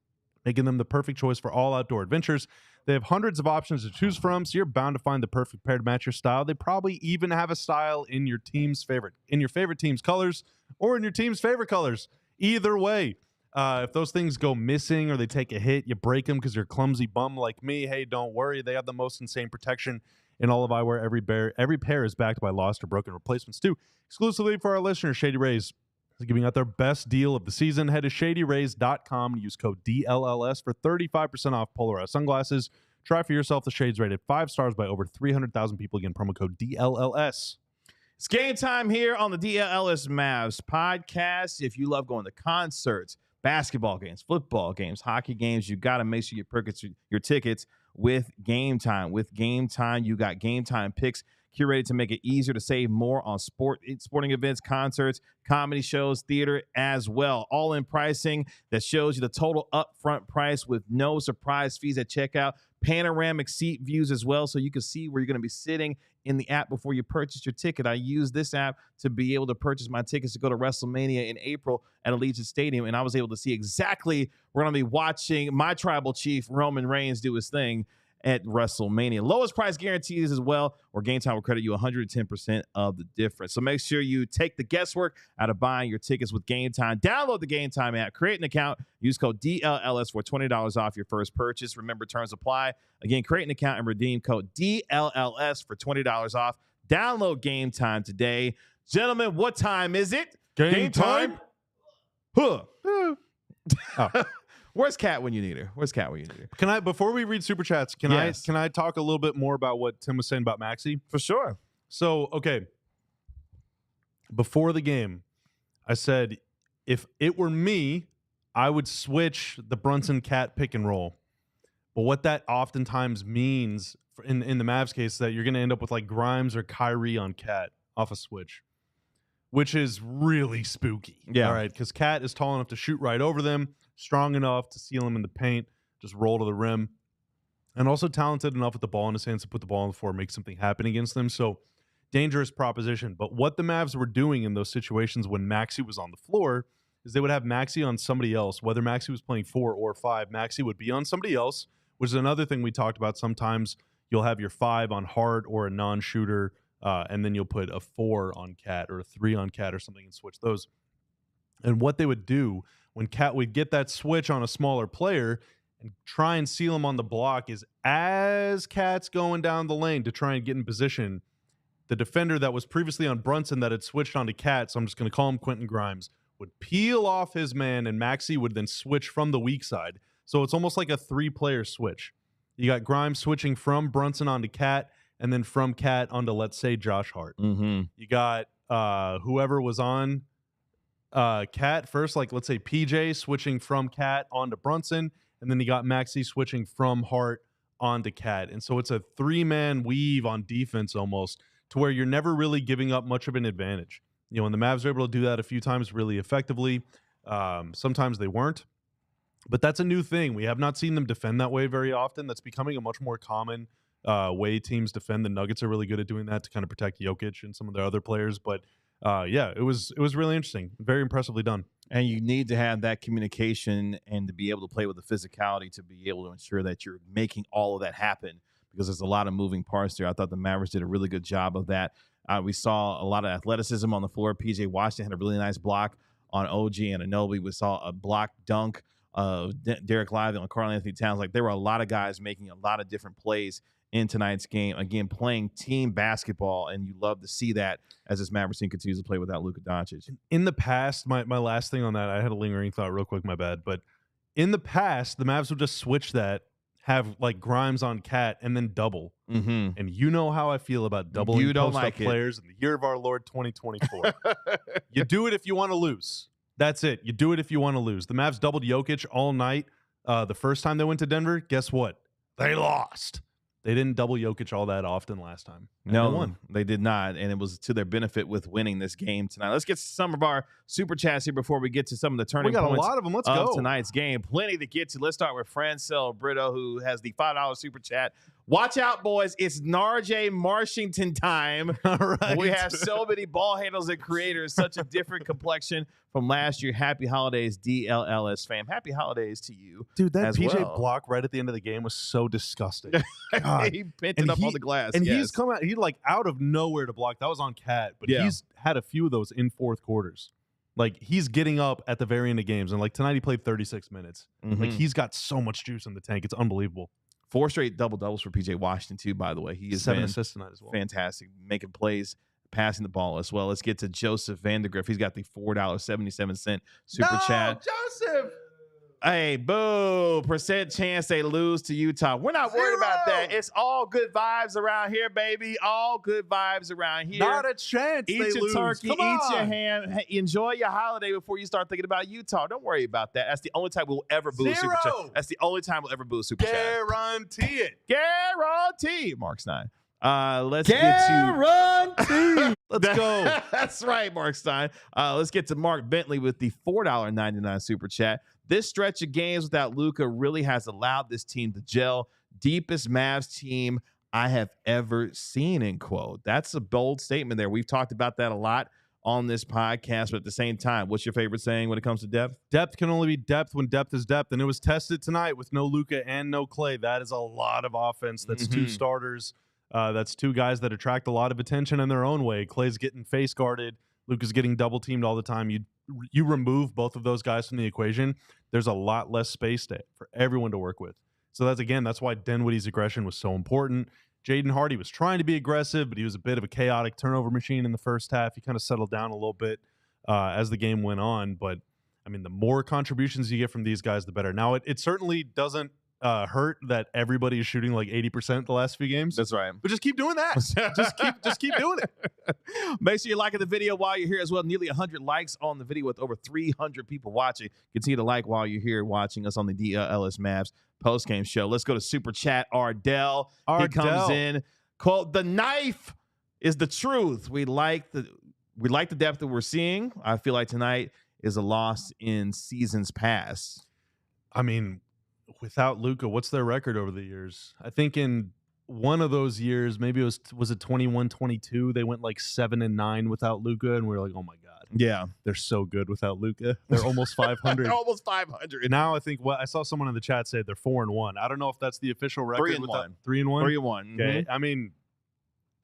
making them the perfect choice for all outdoor adventures. They have hundreds of options to choose from, so you're bound to find the perfect pair to match your style. They probably even have a style in your favorite team's colors, or in your team's favorite colors. Either way, if those things go missing or they take a hit, you break them because you're a clumsy bum like me, hey, don't worry. They have the most insane protection in all of eyewear. Every pair is backed by lost or broken replacements too. Exclusively for our listeners, Shady Rays is giving out their best deal of the season. Head to shadyrays.com and use code DLLS for 35% off polarized sunglasses. Try for yourself the shades rated 5 stars by over 300,000 people. Again, promo code DLLS. It's game time here on the DLS Mavs podcast. If you love going to concerts, basketball games, football games, hockey games, you got to make sure you purchase your tickets with Game Time. With Game Time, you got Game Time picks curated to make it easier to save more on sporting events, concerts, comedy shows, theater as well. All-in pricing that shows you the total upfront price with no surprise fees at checkout. Panoramic seat views as well, so you can see where you're going to be sitting in the app before you purchase your ticket. I use this app to be able to purchase my tickets to go to WrestleMania in April at Allegiant Stadium, and I was able to see exactly we're going to be watching my tribal chief, Roman Reigns, do his thing at WrestleMania. Lowest price guarantees as well, or Game Time will credit you 110% of the difference. So make sure you take the guesswork out of buying your tickets with Game Time. Download the Game Time app, create an account, use code DLLS for $20 off your first purchase. Remember, terms apply. Again, create an account and redeem code DLLS for $20 off. Download Game Time today. Gentlemen, what time is it? Game time? Huh. Oh. Where's Kat when you need her? Can I, before we read super chats, can I talk a little bit more about what Tim was saying about Maxi? For sure. So, okay. Before the game, I said, if it were me, I would switch the Brunson-Cat pick and roll. But what that oftentimes means in the Mavs case is that you're going to end up with like Grimes or Kyrie on Cat off a switch, which is really spooky. Yeah. All right. Because Cat is tall enough to shoot right over them, strong enough to seal him in the paint, just roll to the rim, and also talented enough with the ball in his hands to put the ball on the floor, make something happen against them. So dangerous proposition. But what the Mavs were doing in those situations when Maxi was on the floor is they would have Maxi on somebody else. Whether Maxi was playing 4 or 5, Maxi would be on somebody else, which is another thing we talked about. Sometimes you'll have your 5 on Hart or a non-shooter, and then you'll put a 4 on Cat or a 3 on Cat or something and switch those. And what they would do when Cat would get that switch on a smaller player and try and seal him on the block is as Cat's going down the lane to try and get in position, the defender that was previously on Brunson that had switched onto Cat, so I'm just going to call him Quentin Grimes, would peel off his man, and Maxi would then switch from the weak side. So it's almost like a 3-player switch. You got Grimes switching from Brunson onto Cat, and then from Cat onto, let's say, Josh Hart. Mm-hmm. You got whoever was on Cat first, like let's say PJ switching from Cat onto Brunson, and then you got Maxi switching from Hart onto Cat. And so it's a 3-man weave on defense almost, to where you're never really giving up much of an advantage. You know, and the Mavs are able to do that a few times really effectively. Sometimes they weren't. But that's a new thing. We have not seen them defend that way very often. That's becoming a much more common way teams defend. The Nuggets are really good at doing that to kind of protect Jokic and some of their other players. But yeah, it was really interesting. Very impressively done. And you need to have that communication and to be able to play with the physicality to be able to ensure that you're making all of that happen, because there's a lot of moving parts there. I thought the Mavericks did a really good job of that. We saw a lot of athleticism on the floor. PJ Washington had a really nice block on OG and Anunoby. We saw a block dunk of Derek Lively on Karl-Anthony Towns. Like, there were a lot of guys making a lot of different plays in tonight's game. Again, playing team basketball, and you love to see that as this Mavericks team continues to play without Luka-Doncic. In the past, my last thing on that, I had a lingering thought real quick, my bad. But in the past, the Mavs would just switch that, have like Grimes on Cat, and then double. Mm-hmm. And you know how I feel about doubling post-up like players in the year of our Lord 2024. You do it if you want to lose. That's it. You do it if you want to lose. The Mavs doubled Jokic all night. The first time they went to Denver, guess what? They lost. They didn't double Jokic all that often last time. No, they did not, and it was to their benefit with winning this game tonight. Let's get to some of our super chats here before we get to some of the turning points. We got a lot of them. Let's go. Tonight's game. Plenty to get to. Let's start with Francel Brito, who has the $5 super chat. Watch out, boys. It's Naji Marshall time. All right. We have so many ball handles and creators, such a different complexion from last year. Happy holidays, Dlls fam. Happy holidays to you. Dude, that PJ well. block right at the end of the game was so disgusting. He bent it up on the glass. And yes. he's come out, he like out of nowhere to block. That was on Cat, but he's had a few of those in fourth quarters. Like, he's getting up at the very end of games. And like tonight, he played 36 minutes. Mm-hmm. Like, he's got so much juice in the tank. It's unbelievable. 4 straight double-doubles for PJ Washington, too, by the way. He is 7 assists tonight as well. Fantastic. Making plays, passing the ball as well. Let's get to Joseph Vandergriff. He's got the $4.77 super chat. Joseph! Hey, boo. Percent chance they lose to Utah. We're not worried about that. It's all good vibes around here, baby. All good vibes around here. Not a chance. Eat they your lose. turkey, Come eat on. your ham. Enjoy your holiday before you start thinking about Utah. Don't worry about that. That's the only time we'll ever boo super chat. That's the only time we'll ever boo super chat. Guarantee it. Guarantee. Marc Stein. Let's get to let's go. That's right, Marc Stein. Let's get to Mark Bentley with the $4.99 super chat. This stretch of games without Luka really has allowed this team to gel. Deepest Mavs team I have ever seen, end quote. That's a bold statement there. We've talked about that a lot on this podcast, but at the same time, what's your favorite saying when it comes to depth? Depth can only be depth when depth is depth, and it was tested tonight with no Luka and no Klay. That is a lot of offense. That's 2 starters. That's 2 guys that attract a lot of attention in their own way. Klay's getting face guarded. Luka's getting double teamed all the time. You remove both of those guys from the equation, there's a lot less space for everyone to work with. So that's why Dinwiddie's aggression was so important. Jaden Hardy was trying to be aggressive, but he was a bit of a chaotic turnover machine in the first half. He kind of settled down a little bit as the game went on. But, I mean, the more contributions you get from these guys, the better. Now, it certainly doesn't hurt that everybody is shooting like 80% the last few games. That's right. But just keep doing that. just keep doing it. Make sure you're liking the video while you're here as well. Nearly 100 likes on the video with over 300 people watching. Continue to like while you're here watching us on the Dallas Mavs postgame show. Let's go to Super Chat Ardell. He comes in. Quote, the knife is the truth. We like the depth that we're seeing. I feel like tonight is a loss in seasons past. I mean, without Luka, what's their record over the years? I think in one of those years, maybe was it 21-22? They went like 7-9 without Luka, and we were like, oh my god, yeah, they're so good without Luka. They're almost 500. They're almost 500. Now I think I saw someone in the chat say they're 4-1. I don't know if that's the official record. 3-1. 3-1. 3-1. Okay, I mean,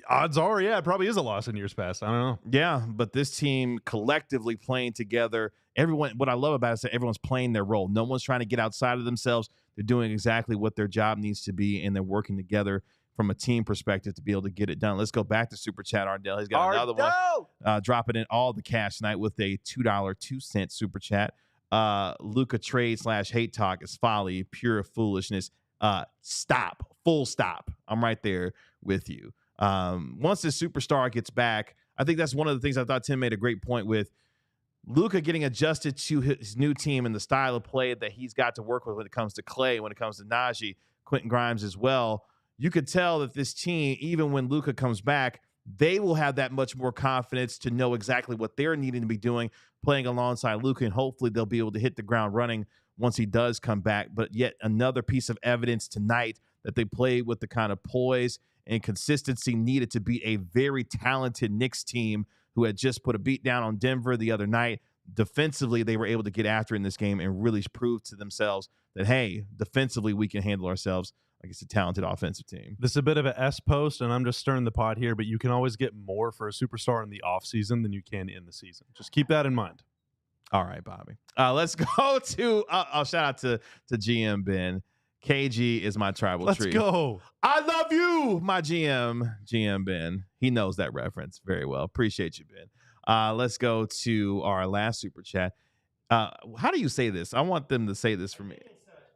odds are, yeah, it probably is a loss in years past. I don't know. Yeah, but this team collectively playing together. Everyone, what I love about it is that everyone's playing their role. No one's trying to get outside of themselves. They're doing exactly what their job needs to be, and they're working together from a team perspective to be able to get it done. Let's go back to Super Chat. Ardell, he's got another one. Dropping in all the cash tonight with a $2.02 Super Chat. Luka trade / hate talk is folly, pure foolishness. Stop. Full stop. I'm right there with you. Once this superstar gets back, I think that's one of the things I thought Tim made a great point with. Luka getting adjusted to his new team and the style of play that he's got to work with when it comes to Klay, when it comes to Naji, Quentin Grimes as well. You could tell that this team, even when Luka comes back, they will have that much more confidence to know exactly what they're needing to be doing, playing alongside Luka, and hopefully they'll be able to hit the ground running once he does come back. But yet another piece of evidence tonight that they played with the kind of poise and consistency needed to be a very talented Knicks team who had just put a beat down on Denver the other night. Defensively, they were able to get after in this game and really prove to themselves that, hey, defensively, we can handle ourselves like it's a talented offensive team. This is a bit of an S post, and I'm just stirring the pot here, but you can always get more for a superstar in the offseason than you can in the season. Just keep that in mind. All right, Bobby. Let's go to shout out to GM Ben. KG is my tribal tree. Let's go. I love you, my GM Ben. He knows that reference very well. Appreciate you, Ben. Let's go to our last super chat. How do you say this? I want them to say this for me.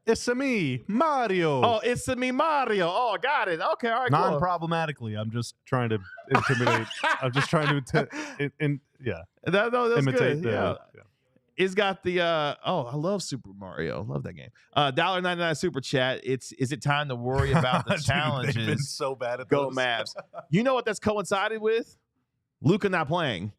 It's me, Mario. Oh, it's me, Mario. Oh, got it. Okay, all right, Non-problematically. I'm just trying to intimidate. I'm just trying to yeah. That's imitate good. Yeah. It's got the I love Super Mario. Love that game. $1.99 super chat. Is it time to worry about the challenges? They've been so bad at Go those. Mavs. You know what that's coincided with? Luka not playing.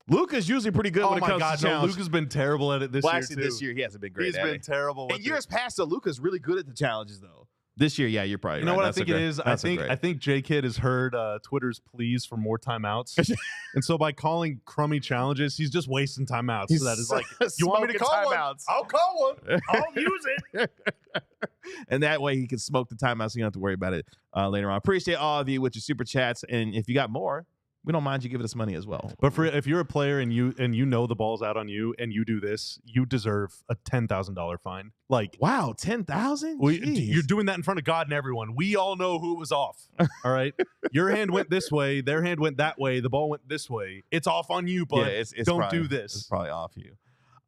Luka's usually pretty good when it comes to challenges. Luka's been terrible at it this year, too. This year, he hasn't been great He's been terrible with it. In years past, though, Luka's really good at the challenges, though. This year, yeah, you're probably right. You know what I think it is? I think J-Kid has heard Twitter's pleas for more timeouts. And so by calling crummy challenges, he's just wasting timeouts. So that is like, you want me to call timeouts? I'll call one. I'll use it. And that way he can smoke the timeouts so you don't have to worry about it later on. Appreciate all of you with your super chats. And if you got more, we don't mind you giving us money as well. But if you're a player and you know the ball's out on you and you do this, you deserve a $10,000 fine. Like, wow, 10,000? You're doing that in front of God and everyone. We all know who it was off. All right, your hand went this way, their hand went that way, the ball went this way. It's off on you, but don't do this. It's probably off you.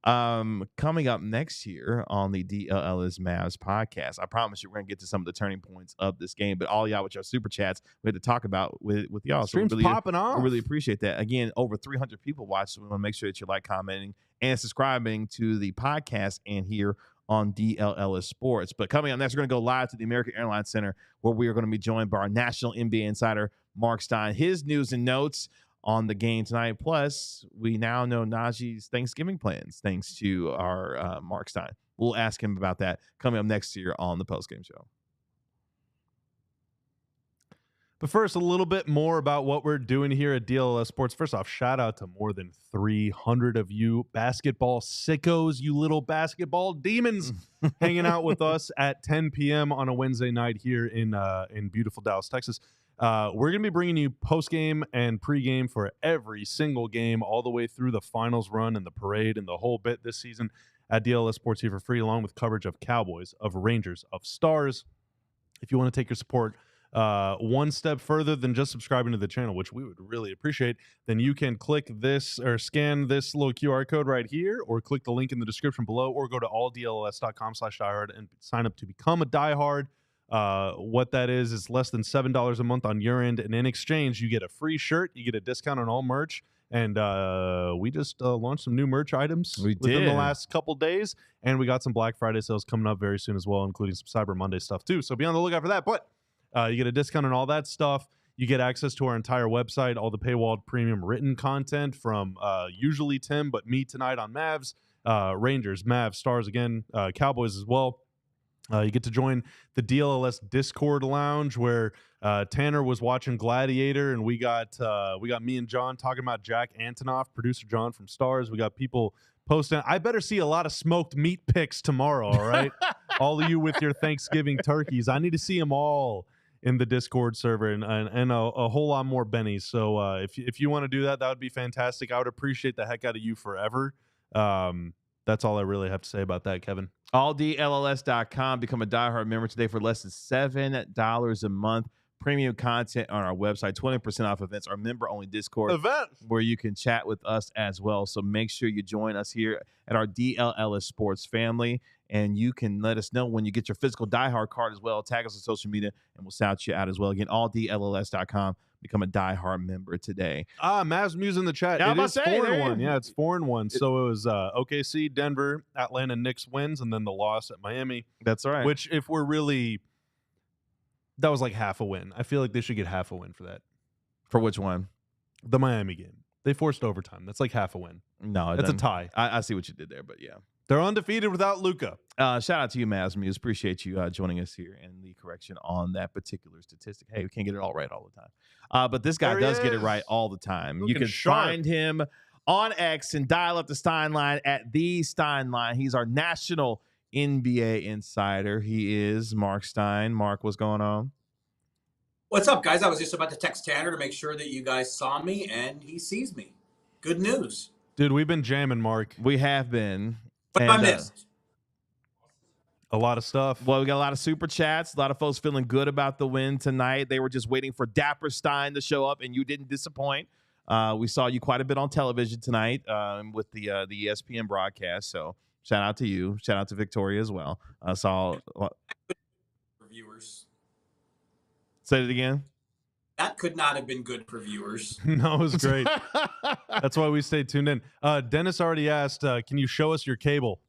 Coming up next year on the Dlls Mavs podcast, I promise you we're gonna get to some of the turning points of this game. But all y'all with your super chats, we had to talk about with y'all. Stream's popping off. We really appreciate that. Again, over 300 people watch, so we want to make sure that you're commenting, and subscribing to the podcast and here on DLLS Sports. But coming up next, we're going to go live to the American Airlines Center, where we are going to be joined by our national NBA insider, Marc Stein. His news and notes on the game tonight. Plus, we now know Naji's Thanksgiving plans, thanks to our Marc Stein. We'll ask him about that coming up next year on the postgame show. But first, a little bit more about what we're doing here at DLS Sports. First off, shout out to more than 300 of you basketball sickos, you little basketball demons, hanging out with us at 10 p.m. on a Wednesday night here in beautiful Dallas, Texas. We're going to be bringing you post-game and pre-game for every single game all the way through the finals run and the parade and the whole bit this season at DLS Sports here for free, along with coverage of Cowboys, of Rangers, of Stars. If you want to take your support one step further than just subscribing to the channel, which we would really appreciate, then you can click this or scan this little QR code right here, or click the link in the description below, or go to alldls.com/diehard and sign up to become a diehard. What that is less than $7 a month on your end, and in exchange you get a free shirt, you get a discount on all merch, and we just launched some new merch items within the last couple days, and we got some Black Friday sales coming up very soon as well, including some Cyber Monday stuff too, so be on the lookout for that. But you get a discount on all that stuff. You get access to our entire website, all the paywalled premium written content from usually Tim, but me tonight on Mavs, Rangers, Mavs, Stars again, Cowboys as well. You get to join the DLS Discord lounge where Tanner was watching Gladiator, and we got me and John talking about Jack Antonoff, producer John from Stars. We got people posting. I better see a lot of smoked meat pics tomorrow, all right? All of you with your Thanksgiving turkeys. I need to see them all in the Discord server and a whole lot more bennies. So if you want to do that, that would be fantastic. I would appreciate the heck out of you forever. That's all I really have to say about that, Kevin. AllDLLS.com. Become a diehard member today for less than $7 a month. Premium content on our website, 20% off events, our member-only Discord Event where you can chat with us as well. So make sure you join us here at our DLLS Sports family, and you can let us know when you get your physical diehard card as well. Tag us on social media, and we'll shout you out as well. Again, AllDLLS.com. Become a diehard member today. Mavs Muse in the chat. Yeah, it is 4-1. Yeah, it's 4-1. It, so it was OKC, Denver, Atlanta, Knicks wins, and then the loss at Miami. That's right. Which, if we're really, that was like half a win. I feel like they should get half a win for that. For which one? The Miami game. They forced overtime. That's like half a win. No, that's a tie. I see what you did there, but yeah. They're undefeated without Luka. Shout out to you, Mavs Muse. Appreciate you joining us here and the correction on that particular statistic. Hey, we can't get it all right all the time. But this guy does get it right all the time. You can find him on X and dial up the Stein line at the Stein line. He's our national NBA insider. He is Marc Stein. Mark, what's going on? What's up, guys? I was just about to text Tanner to make sure that you guys saw me, and he sees me. Good news. Dude, we've been jamming, Mark. We have been. What have I missed? A lot of stuff. Well, we got a lot of super chats. A lot of folks feeling good about the win tonight. They were just waiting for Dapper Stein to show up, and you didn't disappoint. We saw you quite a bit on television tonight with the ESPN broadcast. So shout out to you. Shout out to Victoria as well. Viewers. Say it again. That could not have been good for viewers. No, it was great. That's why we stayed tuned in. Dennis already asked, can you show us your cable?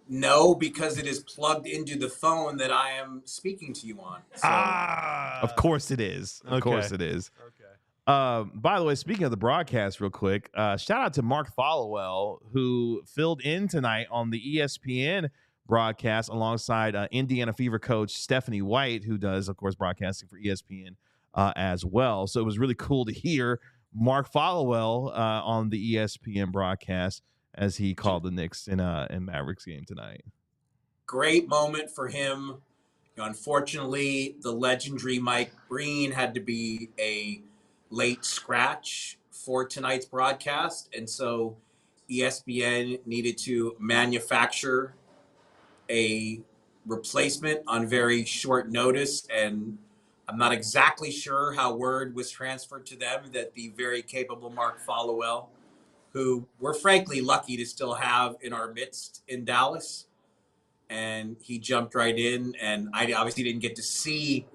No, because it is plugged into the phone that I am speaking to you on. So. Of course it is. Of course it is. Okay. By the way, speaking of the broadcast real quick, shout out to Mark Followill, who filled in tonight on the ESPN broadcast alongside Indiana Fever coach Stephanie White, who does, of course, broadcasting for ESPN as well. So it was really cool to hear Mark Followill on the ESPN broadcast as he called the Knicks in Mavericks game tonight. Great moment for him. Unfortunately, the legendary Mike Breen had to be a late scratch for tonight's broadcast, and so ESPN needed to manufacture a replacement on very short notice, and I'm not exactly sure how word was transferred to them that the very capable Mark Followill, who we're frankly lucky to still have in our midst in Dallas, and he jumped right in, and I obviously didn't get to see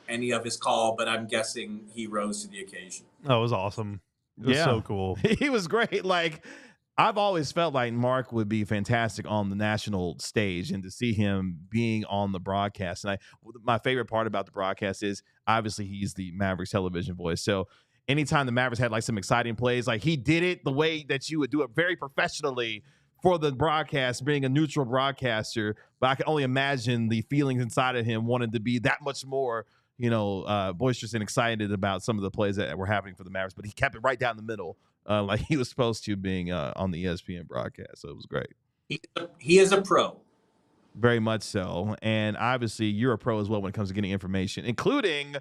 any of his call, but I'm guessing he rose to the occasion. That was awesome. It was so cool. He was great. Like, I've always felt like Mark would be fantastic on the national stage, and to see him being on the broadcast. And my favorite part about the broadcast is obviously he's the Mavericks television voice. So anytime the Mavericks had like some exciting plays, like he did it the way that you would do it, very professionally for the broadcast, being a neutral broadcaster. But I can only imagine the feelings inside of him wanting to be that much more, boisterous and excited about some of the plays that were happening for the Mavericks. But he kept it right down the middle. Like he was supposed to, being on the ESPN broadcast. So it was great. He is a pro. Very much so. And obviously you're a pro as well when it comes to getting information, including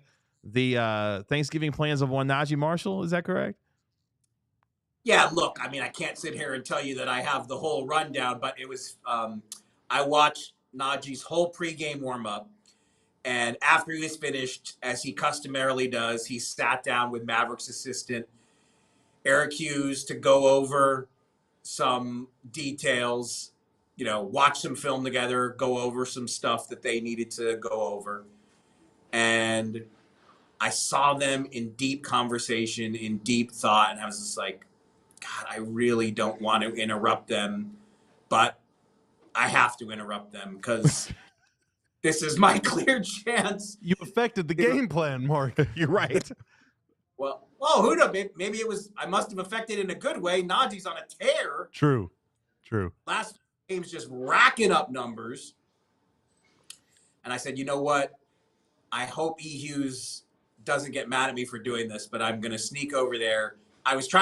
the Thanksgiving plans of one Naji Marshall. Is that correct? Yeah, look, I mean, I can't sit here and tell you that I have the whole rundown, but it was I watched Naji's whole pregame warm-up. And after he was finished, as he customarily does, he sat down with Mavericks assistant Eric Hughes to go over some details, watch some film together, go over some stuff that they needed to go over. And I saw them in deep conversation, in deep thought, and I was just like, God, I really don't want to interrupt them, but I have to interrupt them because this is my clear chance. You affected the game plan, Mark. You're right. Well, who knows? Maybe it was. I must have affected in a good way. Naji's on a tear. True. True. Last game's just racking up numbers. And I said, you know what? I hope E. Hughes doesn't get mad at me for doing this, but I'm going to sneak over there. I was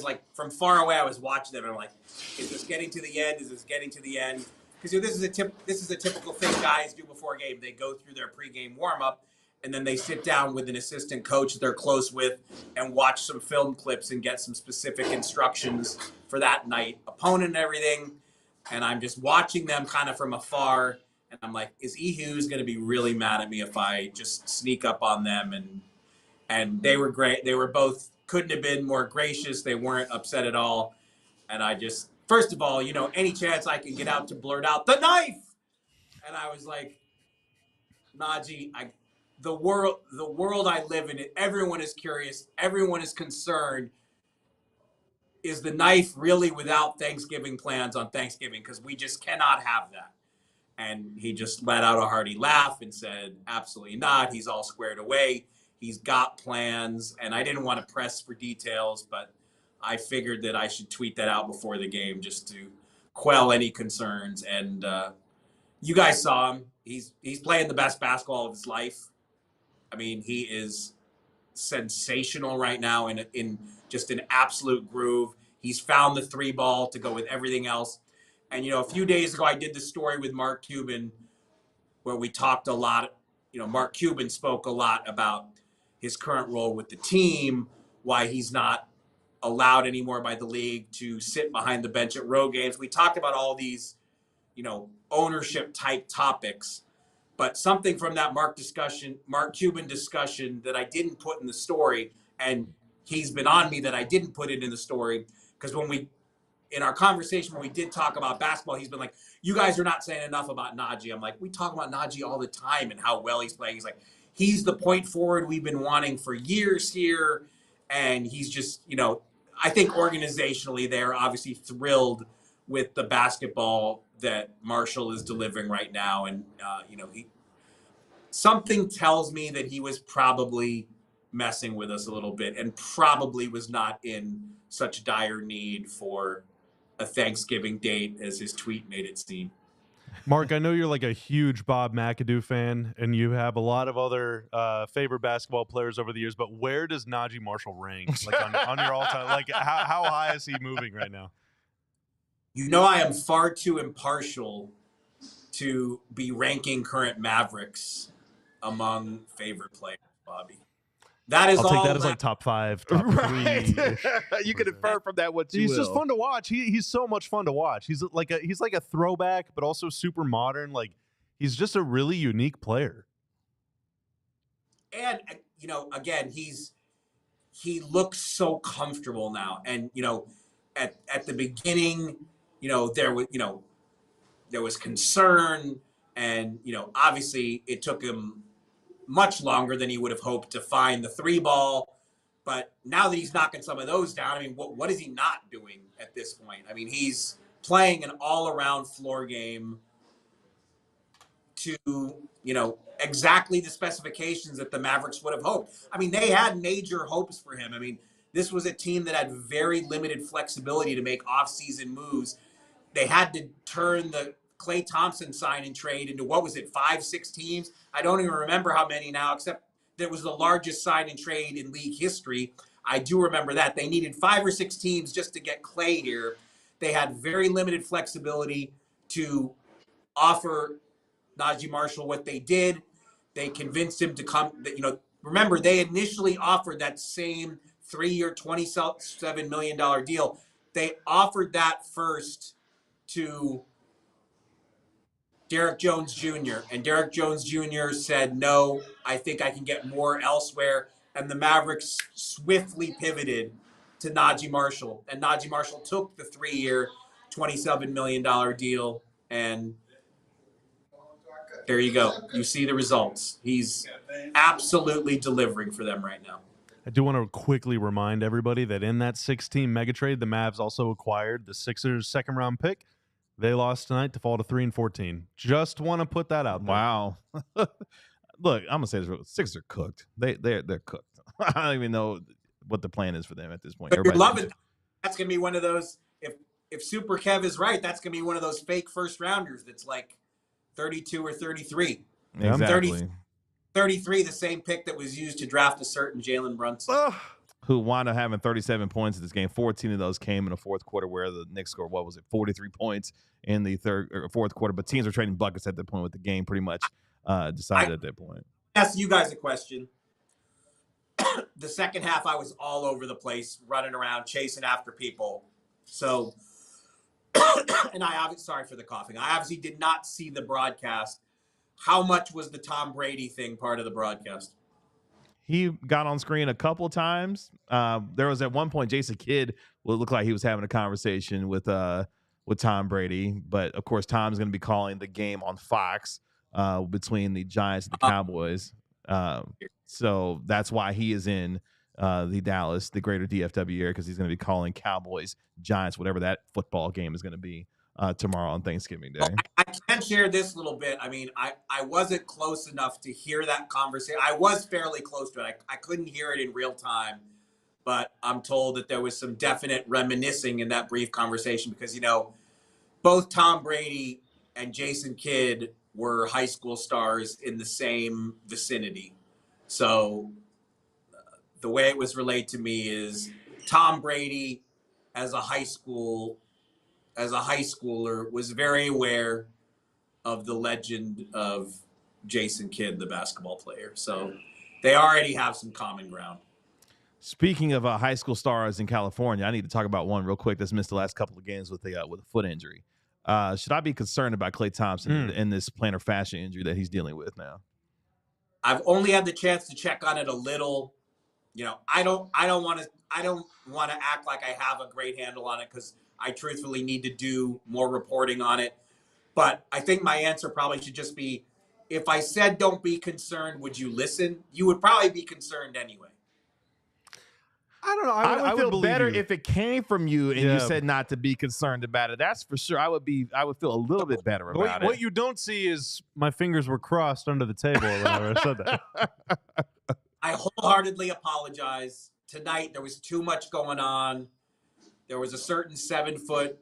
like, from far away, I was watching them, and I'm like, is this getting to the end? Is this getting to the end? Because this is a typical thing guys do before a game. They go through their pregame warm-up, and then they sit down with an assistant coach that they're close with and watch some film clips and get some specific instructions for that night, opponent and everything. And I'm just watching them kind of from afar, and I'm like, is E. Hughes going to be really mad at me if I just sneak up on them? And they were great. They were both couldn't have been more gracious. They weren't upset at all. And I just, first of all, any chance I can get out to blurt out the knife. And I was like, Naji, the world I live in, everyone is curious. Everyone is concerned. Is the knife really without Thanksgiving plans on Thanksgiving? Because we just cannot have that. And he just let out a hearty laugh and said, absolutely not. He's all squared away. He's got plans. And I didn't want to press for details, but I figured that I should tweet that out before the game just to quell any concerns. And you guys saw him. He's playing the best basketball of his life. I mean, he is sensational right now in just an absolute groove. He's found the 3-ball to go with everything else. And, a few days ago, I did the story with Mark Cuban where we talked a lot. Mark Cuban spoke a lot about his current role with the team, why he's not allowed anymore by the league to sit behind the bench at road games. We talked about all these, ownership type topics, but something from that Mark Cuban discussion that I didn't put in the story, and he's been on me that I didn't put it in the story, because in our conversation when we did talk about basketball, he's been like, you guys are not saying enough about Naji. I'm like, we talk about Naji all the time and how well he's playing. He's like, he's the point forward we've been wanting for years here. And he's just, I think organizationally they're obviously thrilled with the basketball that Marshall is delivering right now. And, something tells me that he was probably messing with us a little bit and probably was not in such dire need for a Thanksgiving date as his tweet made it seem. Mark, I know you're like a huge Bob McAdoo fan, and you have a lot of other favorite basketball players over the years, but where does Naji Marshall rank on your all-time? Like, how high is he moving right now? I am far too impartial to be ranking current Mavericks among favorite players, Bobby. I'll take that as like top 5, top 3. You can infer from that what you He's will. just fun to watch. He's so much fun to watch. He's like a throwback, but also super modern. Like, he's just a really unique player. And again, he looks so comfortable now. And at the beginning, there was concern, and obviously it took him much longer than he would have hoped to find the 3-ball. But now that he's knocking some of those down, I mean, what is he not doing at this point? I mean, he's playing an all-around floor game to, exactly the specifications that the Mavericks would have hoped. I mean, they had major hopes for him. I mean, this was a team that had very limited flexibility to make off-season moves. They had to turn the Klay Thompson sign and trade into, 5-6 teams? I don't even remember how many now, except that it was the largest sign and trade in league history. I do remember that. They needed 5 or 6 teams just to get Klay here. They had very limited flexibility to offer Naji Marshall what they did. They convinced him to come. Remember, they initially offered that same 3-year, $27 million deal. They offered that first to Derek Jones Jr. And Derek Jones Jr. said, no, I think I can get more elsewhere. And the Mavericks swiftly pivoted to Naji Marshall. And Naji Marshall took the 3-year, $27 million deal. And there you go. You see the results. He's absolutely delivering for them right now. I do want to quickly remind everybody that in that 6-team mega trade, the Mavs also acquired the Sixers' second-round pick. They lost tonight to fall to 3-14. Just want to put that out there. Wow. Look, I'm gonna say this: Sixers are cooked. They're cooked. I don't even know what the plan is for them at this point. But you're loving. That's gonna be one of those. If if Super Kev is right, that's going to be one of those fake first rounders that's like 32 or 33. Exactly. 33, the same pick that was used to draft a certain Jalen Brunson. Who wound up having 37 points in this game. 14 of those came in the fourth quarter, where the Knicks scored, 43 points in the fourth quarter. But teams were trading buckets at that point with the game pretty much decided at that point. Ask you guys a question. The second half, I was all over the place, running around, chasing after people. So, and sorry for the coughing. I obviously did not see the broadcast. How much was the Tom Brady thing part of the broadcast? He got on screen a couple times. There was at one point Jason Kidd looked like he was having a conversation with Tom Brady, but of course Tom's going to be calling the game on Fox between the Giants and the Cowboys. So that's why he is in the Dallas, the greater DFW area, because he's going to be calling Cowboys, Giants, whatever that football game is going to be tomorrow on Thanksgiving Day. I can share this little bit. I mean, I wasn't close enough to hear that conversation. I was fairly close to it. I couldn't hear it in real time, but I'm told that there was some definite reminiscing in that brief conversation because, both Tom Brady and Jason Kidd were high school stars in the same vicinity. So the way it was relayed to me is Tom Brady as a high schooler was very aware of the legend of Jason Kidd, the basketball player. So they already have some common ground. Speaking of high school stars in California, I need to talk about one real quick that's missed the last couple of games with a foot injury. Should I be concerned about Klay Thompson in this plantar fascia injury that he's dealing with now? I've only had the chance to check on it a little. I don't want to act like I have a great handle on it because I truthfully need to do more reporting on it. But I think my answer probably should just be, if I said don't be concerned, would you listen? You would probably be concerned anyway. I don't know. I would feel better you. if it came from you and you said not to be concerned about it. That's for sure. I would feel a little bit better about it. What you don't see is my fingers were crossed under the table whenever I said that. I wholeheartedly apologize. Tonight there was too much going on. There was a certain 7-foot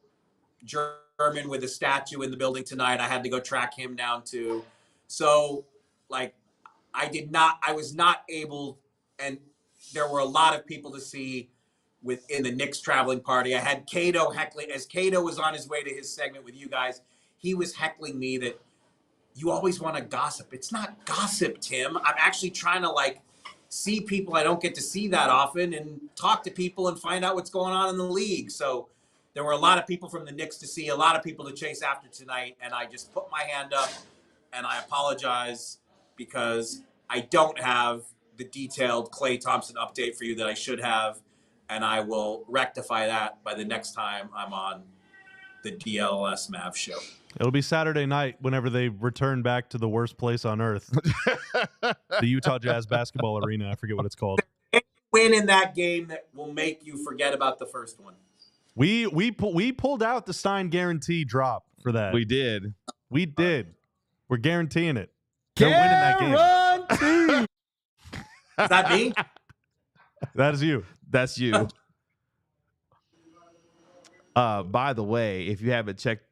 German with a statue in the building tonight. I had to go track him down too. So, I was not able, and there were a lot of people to see within the Knicks traveling party. I had Cato heckling, as Cato was on his way to his segment with you guys, he was heckling me that you always want to gossip. It's not gossip, Tim. I'm actually trying to see people I don't get to see that often and talk to people and find out what's going on in the league. So there were a lot of people from the Knicks to see, a lot of people to chase after tonight. And I just put my hand up and I apologize because I don't have the detailed Klay Thompson update for you that I should have. And I will rectify that by the next time I'm on the Dlls Mavs show. It'll be Saturday night whenever they return back to the worst place on earth. The Utah Jazz basketball arena. I forget what it's called. Win in that game that will make you forget about the first one. We pulled out the Stein guarantee drop for that. We did. We're guaranteeing it. They're winning that game. Is that me? That is you. That's you. By the way, if you haven't checked,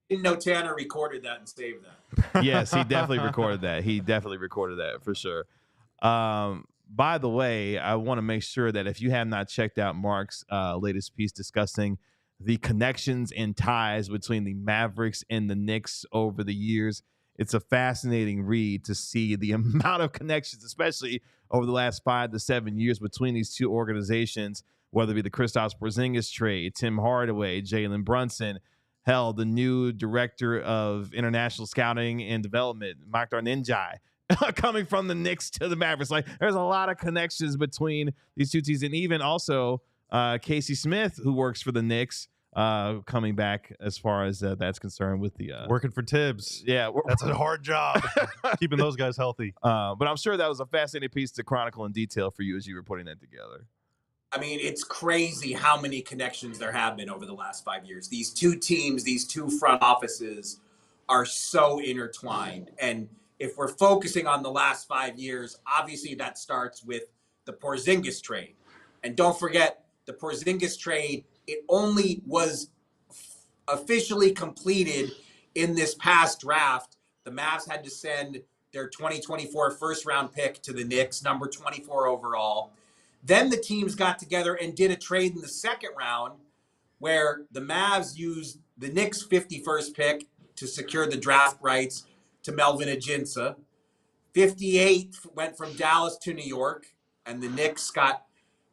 Didn't know Tanner recorded that and saved that. yes, he definitely recorded that. For sure. By the way, I want to make sure that if you have not checked out Mark's latest piece discussing the connections and ties between the Mavericks and the Knicks over the years, it's a fascinating read to see the amount of connections, especially over the last 5 to 7 years between these two organizations, whether it be the Kristaps Porzingis trade, Tim Hardaway, Jalen Brunson, hell, the new director of international scouting and development, Mark Ninjai, coming from the Knicks to the Mavericks. There's a lot of connections between these two teams, and even also Casey Smith, who works for the Knicks, coming back as far as that's concerned with the working for Tibbs. Yeah, that's a hard job keeping those guys healthy. But I'm sure that was a fascinating piece to chronicle in detail for you as you were putting that together. I mean, it's crazy how many connections there have been over the last 5 years. These two teams, these two front offices are so intertwined. And if we're focusing on the last 5 years, obviously that starts with the Porzingis trade. And don't forget, the Porzingis trade, it only was officially completed in this past draft. The Mavs had to send their 2024 first-round pick to the Knicks, number 24 overall. Then the teams got together and did a trade in the second round where the Mavs used the Knicks' 51st pick to secure the draft rights to Melvin Ajinça. 58 went from Dallas to New York, and the Knicks got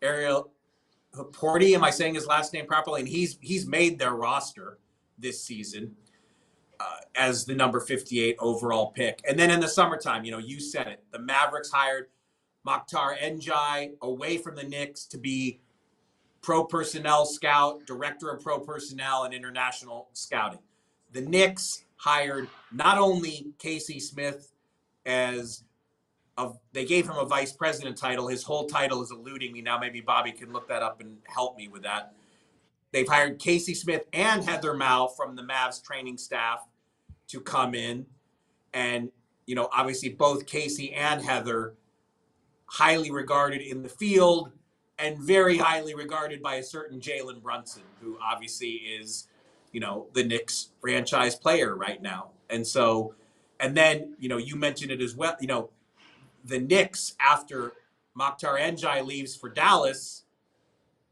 Ariel Porty. Am I saying his last name properly? And he's made their roster this season as the number 58 overall pick. And then in the summertime, you said it, the Mavericks hired Mokhtar Njai away from the Knicks to be pro personnel scout, director of pro personnel and international scouting. The Knicks hired not only Casey Smith they gave him a vice president title. His whole title is eluding me now. Maybe Bobby can look that up and help me with that. They've hired Casey Smith and Heather Mao from the Mavs training staff to come in. And, obviously both Casey and Heather highly regarded in the field and very highly regarded by a certain Jalen Brunson, who obviously is, the Knicks franchise player right now. And then, you mentioned it as well, the Knicks, after Mokhtar Njai leaves for Dallas,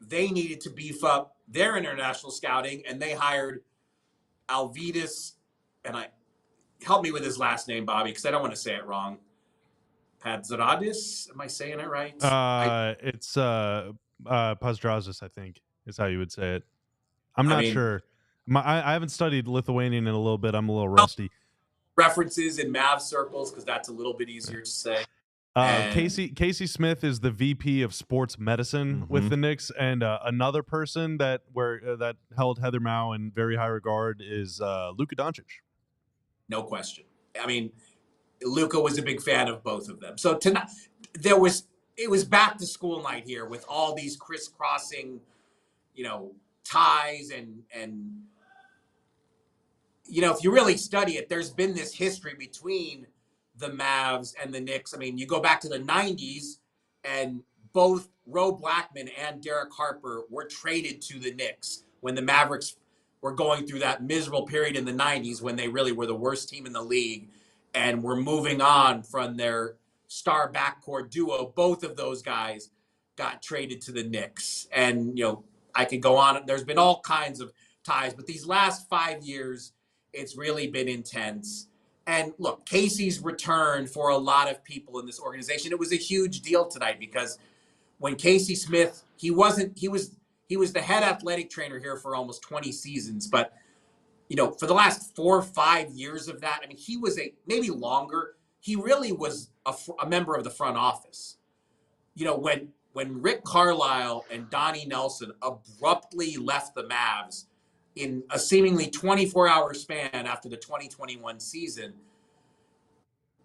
they needed to beef up their international scouting, and they hired Alvidas, and help me with his last name, Bobby, because I don't want to say it wrong. Padzradis, am I saying it right? It's Pazdrasis, I think, is how you would say it. I'm not sure. I haven't studied Lithuanian in a little bit. I'm a little rusty. References in Mavs circles, because that's a little bit easier to say. Casey Smith is the VP of sports medicine with the Knicks, and another person that held Heather Mao in very high regard is lukadoncic. No question. Luka was a big fan of both of them. So tonight, it was back to school night here with all these crisscrossing, ties and if you really study it, there's been this history between the Mavs and the Knicks. You go back to the 90s, and both Ro Blackman and Derek Harper were traded to the Knicks when the Mavericks were going through that miserable period in the 90s when they really were the worst team in the league and were moving on from their star backcourt duo. Both of those guys got traded to the Knicks. And, I could go on. There's been all kinds of ties, but these last 5 years, it's really been intense. And look, Casey's return for a lot of people in this organization, it was a huge deal tonight because when Casey Smith, he was the head athletic trainer here for almost 20 seasons, but for the last 4 or 5 years of that, he was maybe longer. He really was a member of the front office. When Rick Carlisle and Donnie Nelson abruptly left the Mavs in a seemingly 24-hour span after the 2021 season,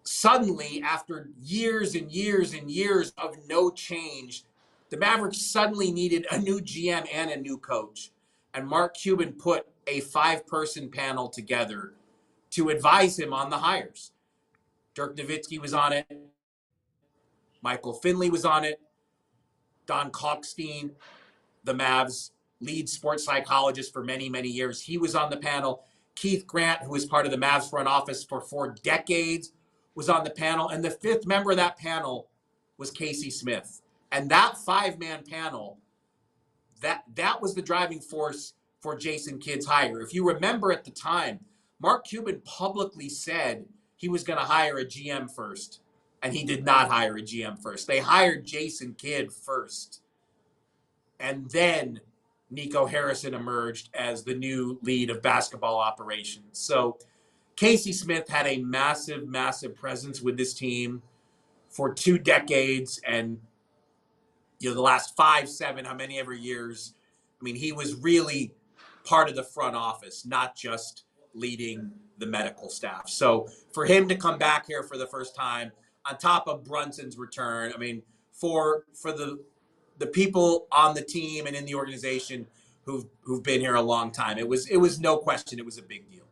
suddenly, after years and years and years of no change, the Mavericks suddenly needed a new GM and a new coach. And Mark Cuban put a 5-person panel together to advise him on the hires. Dirk Nowitzki was on it. Michael Finley was on it. Don Kalkstein, the Mavs lead sports psychologist for many, many years, he was on the panel. Keith Grant, who was part of the Mavs front office for 4 decades, was on the panel. And the 5th member of that panel was Casey Smith. And that 5-man panel, that was the driving force for Jason Kidd's hire. If you remember at the time, Mark Cuban publicly said he was going to hire a GM first, and he did not hire a GM first. They hired Jason Kidd first. And then Nico Harrison emerged as the new lead of basketball operations. So Casey Smith had a massive, massive presence with this team for 2 decades. And, the last 5, 7, how many ever years, he was really part of the front office, not just leading the medical staff. So for him to come back here for the first time, on top of Brunson's return, for the people on the team and in the organization who've been here a long time, it was no question, it was a big deal.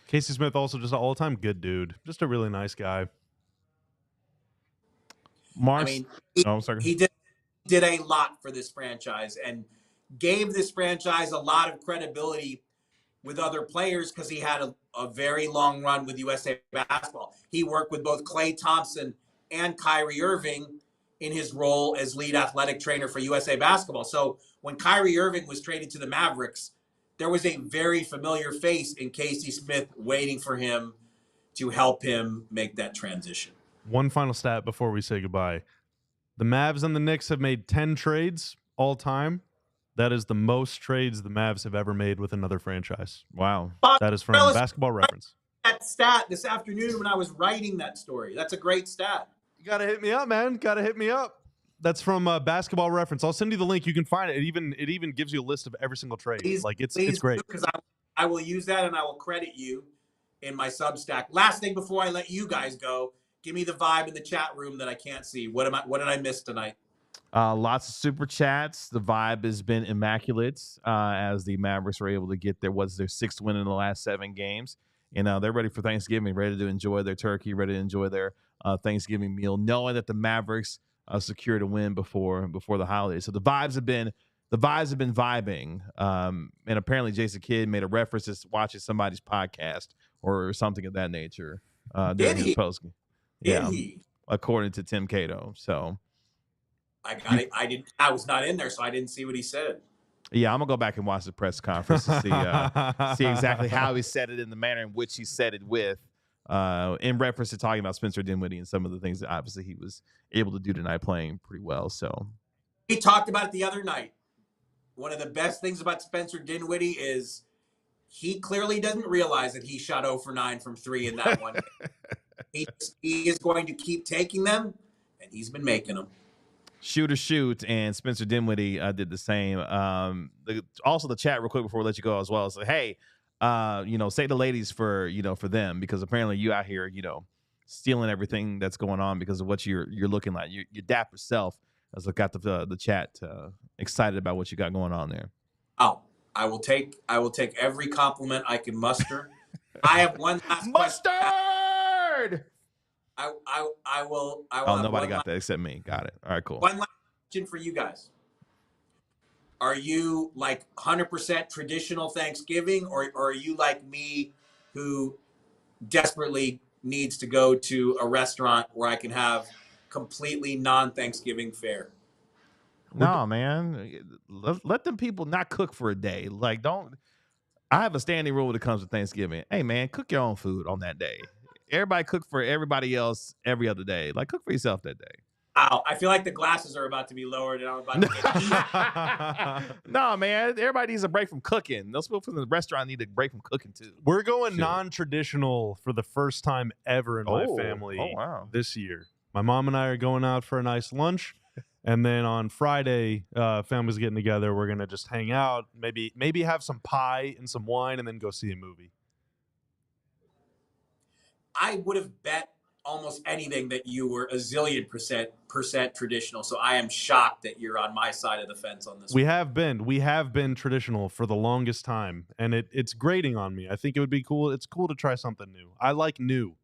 Casey Smith also just an all-time good dude, just a really nice guy. Mark, he did a lot for this franchise and gave this franchise a lot of credibility with other players because he had a very long run with USA Basketball. He worked with both Klay Thompson and Kyrie Irving in his role as lead athletic trainer for USA Basketball. So when Kyrie Irving was traded to the Mavericks, there was a very familiar face in Casey Smith waiting for him to help him make that transition. One final stat before we say goodbye. The Mavs and the Knicks have made 10 trades all time. That is the most trades the Mavs have ever made with another franchise. Wow. That is from Basketball Reference. That stat this afternoon when I was writing that story. That's a great stat. You got to hit me up, man. Got to hit me up. That's from Basketball Reference. I'll send you the link. You can find it. It even gives you a list of every single trade. Please, it's great. Because I will use that and I will credit you in my Substack. Last thing before I let you guys go, give me the vibe in the chat room that I can't see. What did I miss tonight? Lots of super chats. The vibe has been immaculate as the Mavericks were able to get their 6th win in the last 7 games. And they're ready for Thanksgiving, ready to enjoy their turkey, ready to enjoy their Thanksgiving meal, knowing that the Mavericks secured a win before the holidays. So the vibes have been vibing. And apparently Jason Kidd made a reference to watching somebody's podcast or something of that nature during his post. Yeah, according to Tim Cato. So I was not in there, so I didn't see what he said. Yeah, I'm gonna go back and watch the press conference to see exactly how he said it in the manner in which he said it with, in reference to talking about Spencer Dinwiddie and some of the things that obviously he was able to do tonight, playing pretty well. So we talked about it the other night. One of the best things about Spencer Dinwiddie is he clearly doesn't realize that he shot 0 for 9 from 3 in that one. He is going to keep taking them, and he's been making them. Shoot, and Spencer Dinwiddie did the same. Also, the chat real quick before we let you go as well. So, hey, say the ladies for them, because apparently you out here, stealing everything that's going on because of what you're looking like. Your dapper self has got the chat excited about what you got going on there. Oh, I will take every compliment I can muster. I have one last mustard. I will. Oh, nobody got that except me. Got it. All right, cool. One last question for you guys. Are you like 100% traditional Thanksgiving, or are you like me who desperately needs to go to a restaurant where I can have completely non-Thanksgiving fare? No, man. Let them people not cook for a day. Like, don't. I have a standing rule when it comes to Thanksgiving. Hey, man, cook your own food on that day. Everybody cook for everybody else every other day. Like, cook for yourself that day. Ow, I feel like the glasses are about to be lowered and I'm about to get No, man. Everybody needs a break from cooking. Those people from the restaurant need a break from cooking, too. We're going non-traditional for the first time ever in my family this year. My mom and I are going out for a nice lunch. And then on Friday, family's getting together. We're going to just hang out, maybe have some pie and some wine, and then go see a movie. I would have bet almost anything that you were a zillion percent traditional. So I am shocked that you're on my side of the fence on this. We have been traditional for the longest time, and it's grating on me. I think it would be cool. It's cool to try something new. I like new.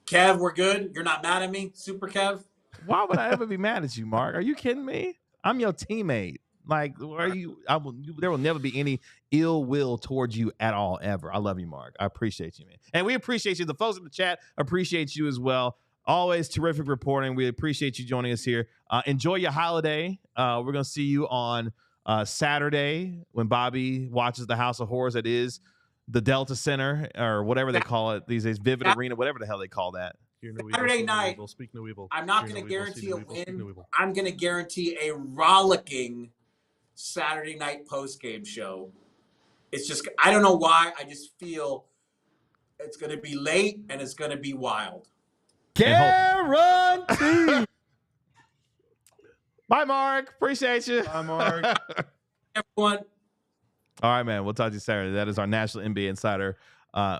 Kev, we're good. You're not mad at me, Super Kev? Why would I ever be mad at you, Mark? Are you kidding me? I'm your teammate. Like, there will never be any ill will towards you at all, ever. I love you, Mark. I appreciate you, man. And we appreciate you. The folks in the chat appreciate you as well. Always terrific reporting. We appreciate you joining us here. Enjoy your holiday. We're going to see you on Saturday when Bobby watches the House of Horrors. That is the Delta Center, or whatever they call it these days, Vivid Arena, whatever the hell they call that. Saturday night, speak no evil. I'm not going to guarantee a win. I'm going to guarantee a rollicking Saturday night post-game show. It's just, I don't know why. I just feel it's going to be late and it's going to be wild. Guaranteed. Bye, Mark. Appreciate you. Bye, Mark. Everyone. All right, man. We'll talk to you Saturday. That is our National NBA Insider,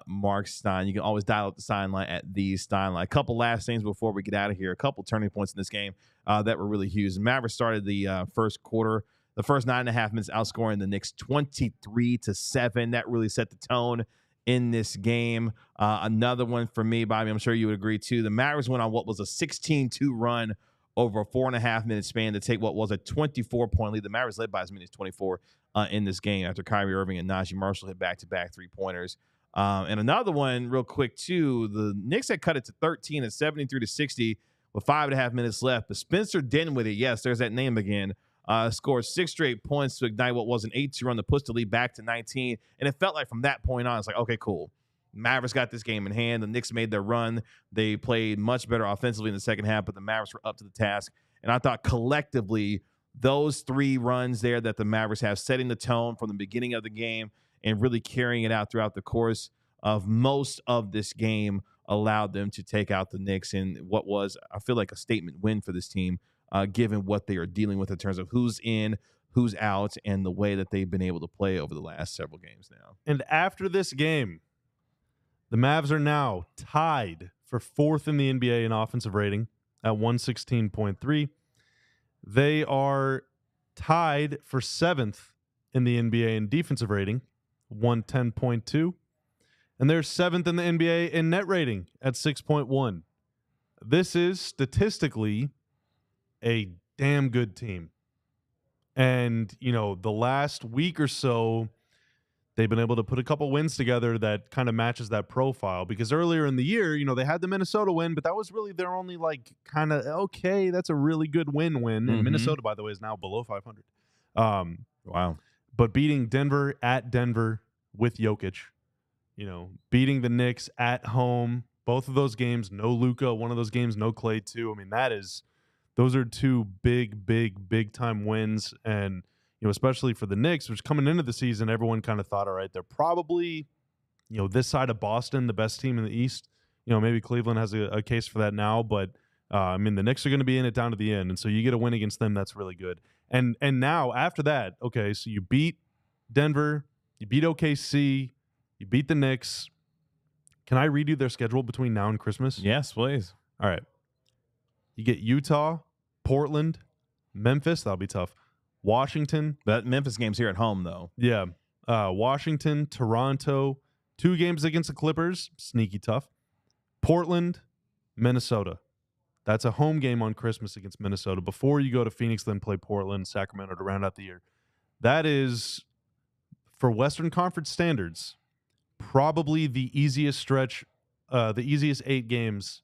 Marc Stein. You can always dial up the Stein line at the Stein line. A couple last things before we get out of here. A couple turning points in this game that were really huge. The Mavericks started the first quarter, the first 9.5 minutes, outscoring the Knicks 23-7. That really set the tone in this game. Another one for me, Bobby, I'm sure you would agree too. The Mavericks went on what was a 16-2 run over a 4.5-minute span to take what was a 24-point lead. The Mavericks led by as many as 24 in this game after Kyrie Irving and Naji Marshall hit back-to-back three-pointers. And another one real quick, too. The Knicks had cut it to 13 at 73-60 with 5.5 minutes left. But Spencer Dinwiddie, yes, there's that name again, scored 6 straight points to ignite what was an 8-2 run to push the lead back to 19. And it felt like from that point on, it's like, okay, cool. Mavericks got this game in hand. The Knicks made their run. They played much better offensively in the second half, but the Mavericks were up to the task. And I thought collectively those 3 runs there that the Mavericks have, setting the tone from the beginning of the game and really carrying it out throughout the course of most of this game, allowed them to take out the Knicks in what was, I feel like, a statement win for this team, given what they are dealing with in terms of who's in, who's out, and the way that they've been able to play over the last several games now. And after this game, the Mavs are now tied for 4th in the NBA in offensive rating at 116.3. They are tied for 7th in the NBA in defensive rating, 110.2. And they're 7th in the NBA in net rating at 6.1. This is statistically a damn good team. And, the last week or so, they've been able to put a couple wins together that kind of matches that profile, because earlier in the year, they had the Minnesota win, but that was really their only kind of, okay, that's a really good win. Mm-hmm. And Minnesota, by the way, is now below 500. Wow. But beating Denver at Denver with Jokic, beating the Knicks at home, both of those games, no Luka, one of those games, no Klay too. I mean, those are 2 big time wins. And, especially for the Knicks, which coming into the season, everyone kind of thought, all right, they're probably, this side of Boston, the best team in the East. Maybe Cleveland has a case for that now, but the Knicks are going to be in it down to the end. And so you get a win against them, that's really good. And now after that, okay, so you beat Denver, you beat OKC, you beat the Knicks. Can I read you their schedule between now and Christmas? Yes, please. All right. You get Utah, Portland, Memphis. That'll be tough. Washington. That Memphis game's here at home, though. Yeah. Washington, Toronto, 2 games against the Clippers. Sneaky tough. Portland, Minnesota. That's a home game on Christmas against Minnesota before you go to Phoenix, then play Portland, Sacramento to round out the year. That is, for Western Conference standards, probably the easiest stretch, the easiest 8 games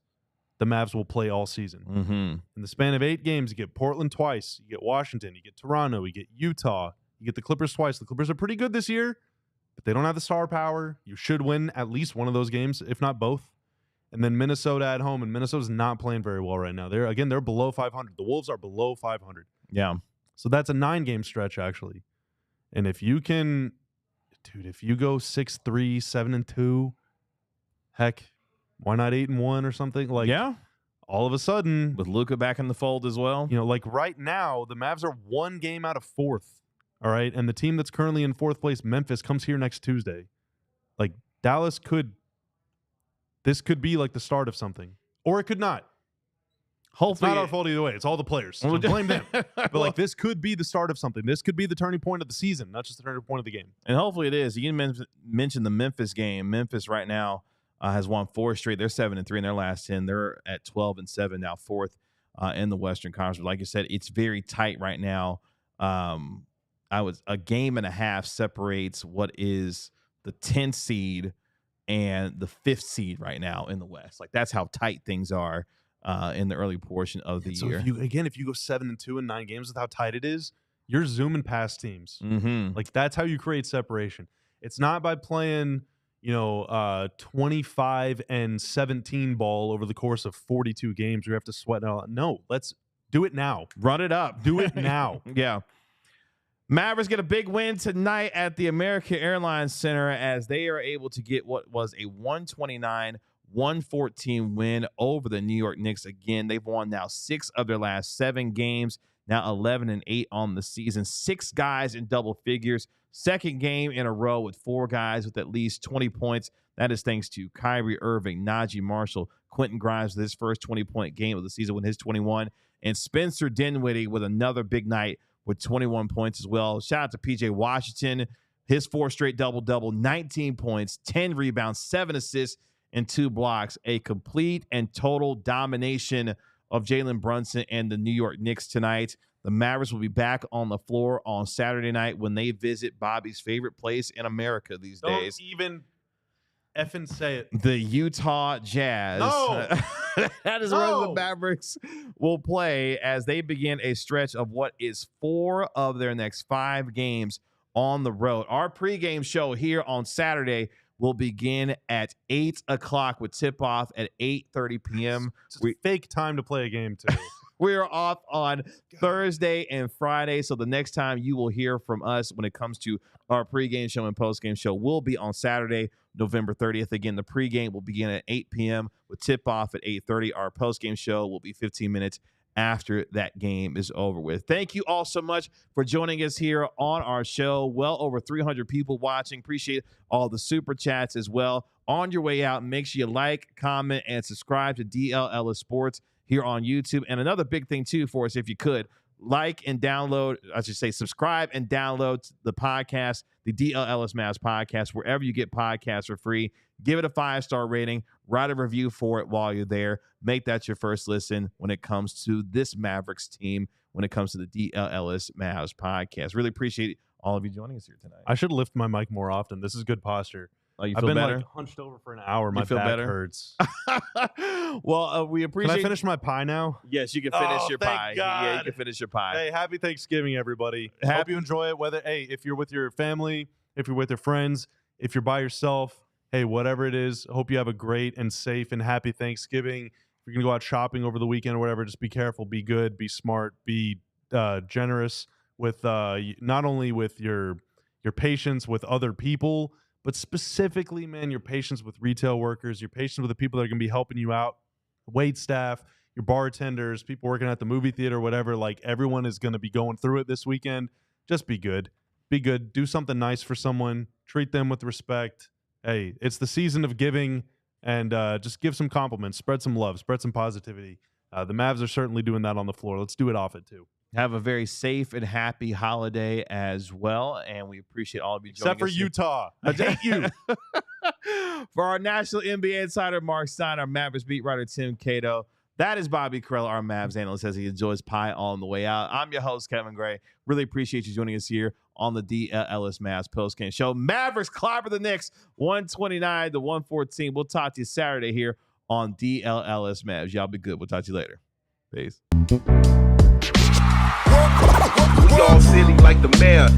the Mavs will play all season. Mm-hmm. In the span of 8 games, you get Portland twice, you get Washington, you get Toronto, you get Utah, you get the Clippers twice. The Clippers are pretty good this year, but they don't have the star power. You should win at least one of those games, if not both. And then Minnesota at home, and Minnesota's not playing very well right now. They're below 500. The Wolves are below 500. Yeah. So that's a 9-game stretch, actually. And if you can, if you go 6-3, 7-2, heck, why not 8-1 or something? Yeah. All of a sudden, With Luka back in the fold as well. right now, the Mavs are 1 game out of 4th. All right. And the team that's currently in 4th place, Memphis, comes here next Tuesday. Dallas this could be the start of something, or it could not. Hopefully, it's not our fault either way. It's all the players. So blame them. But this could be the start of something. This could be the turning point of the season, not just the turning point of the game. And hopefully it is. You mentioned the Memphis game. Memphis right now has won 4 straight. They're 7-3 in their last 10. They're at 12-7 now, 4th in the Western Conference. Like you said, it's very tight right now. A game and a half separates what is the 10th seed and the 5th seed right now in the West. That's how tight things are in the early portion of the year. If you go 7-2 in 9 games with how tight it is, you're zooming past teams. Mm-hmm. That's how you create separation. It's not by playing 25 and 17 ball over the course of 42 games. You have to sweat it out. No, let's do it now. Run it up. Do it now. Yeah. Mavericks get a big win tonight at the American Airlines Center as they are able to get what was a 129-114 win over the New York Knicks. Again, they've won now 6 of their last 7 games, now 11-8 on the season. 6 guys in double figures. Second game in a row with 4 guys with at least 20 points. That is thanks to Kyrie Irving, Naji Marshall, Quentin Grimes with his first 20-point game of the season with his 21, and Spencer Dinwiddie with another big night with 21 points as well. Shout out to P.J. Washington, his 4 straight double-double, 19 points, 10 rebounds, 7 assists, and 2 blocks. A complete and total domination of Jalen Brunson and the New York Knicks tonight. The Mavericks will be back on the floor on Saturday night when they visit Bobby's favorite place in America these days. Don't even effing say it. The Utah Jazz. No. That is where the Mavericks will play as they begin a stretch of what is 4 of their next 5 games on the road. Our pregame show here on Saturday will begin at 8 o'clock with tip-off at 8:30 p.m. It's a fake time to play a game, too. We are off on Thursday and Friday, so the next time you will hear from us when it comes to our pregame show and postgame show will be on Saturday, November 30th. Again, the pregame will begin at 8 p.m. with tip-off at 8:30. Our postgame show will be 15 minutes after that game is over with. Thank you all so much for joining us here on our show. Well over 300 people watching. Appreciate all the super chats as well. On your way out, make sure you like, comment, and subscribe to Dlls Sports here on YouTube. And another big thing, too, for us, if you could, like and download, I should say subscribe and download the podcast, the Dallas Mavericks podcast, wherever you get podcasts for free. Give it a 5-star rating. Write a review for it while you're there. Make that your first listen when it comes to this Mavericks team, when it comes to the Dallas Mavs podcast. Really appreciate all of you joining us here tonight. I should lift my mic more often. This is good posture. Oh, you I've feel been better? like hunched over for an hour. My feel back better? hurts. Well, we appreciate. Can I finish my pie now? Yes, you can finish Oh, your thank pie. God. Yeah, you can finish your pie. Hey, happy Thanksgiving, everybody. Hope you enjoy it. Whether, if you're with your family, if you're with your friends, if you're by yourself, hey, whatever it is, hope you have a great and safe and happy Thanksgiving. If you're going to go out shopping over the weekend or whatever, just be careful, be good, be smart, be generous with not only with your patience with other people, but specifically, man, your patience with retail workers, your patience with the people that are going to be helping you out, wait staff, your bartenders, people working at the movie theater, whatever. Like, everyone is going to be going through it this weekend. Just be good. Be good. Do something nice for someone. Treat them with respect. Hey, it's the season of giving, and just give some compliments. Spread some love. Spread some positivity. The Mavs are certainly doing that on the floor. Let's do it off it, too. Have a very safe and happy holiday as well, and we appreciate all of you joining us. Except for Utah. I hate you. For our national NBA insider, Marc Stein, our Mavericks beat writer, Tim Cato, that is Bobby Karell, our Mavs analyst, as he enjoys pie on the way out. I'm your host, Kevin Gray. Really appreciate you joining us here on the Dallas Mavs postgame show. Mavericks clobber the Knicks 129-114. We'll talk to you Saturday here on Dallas Mavs. Y'all be good. We'll talk to you later. Peace. We all silly like the mayor.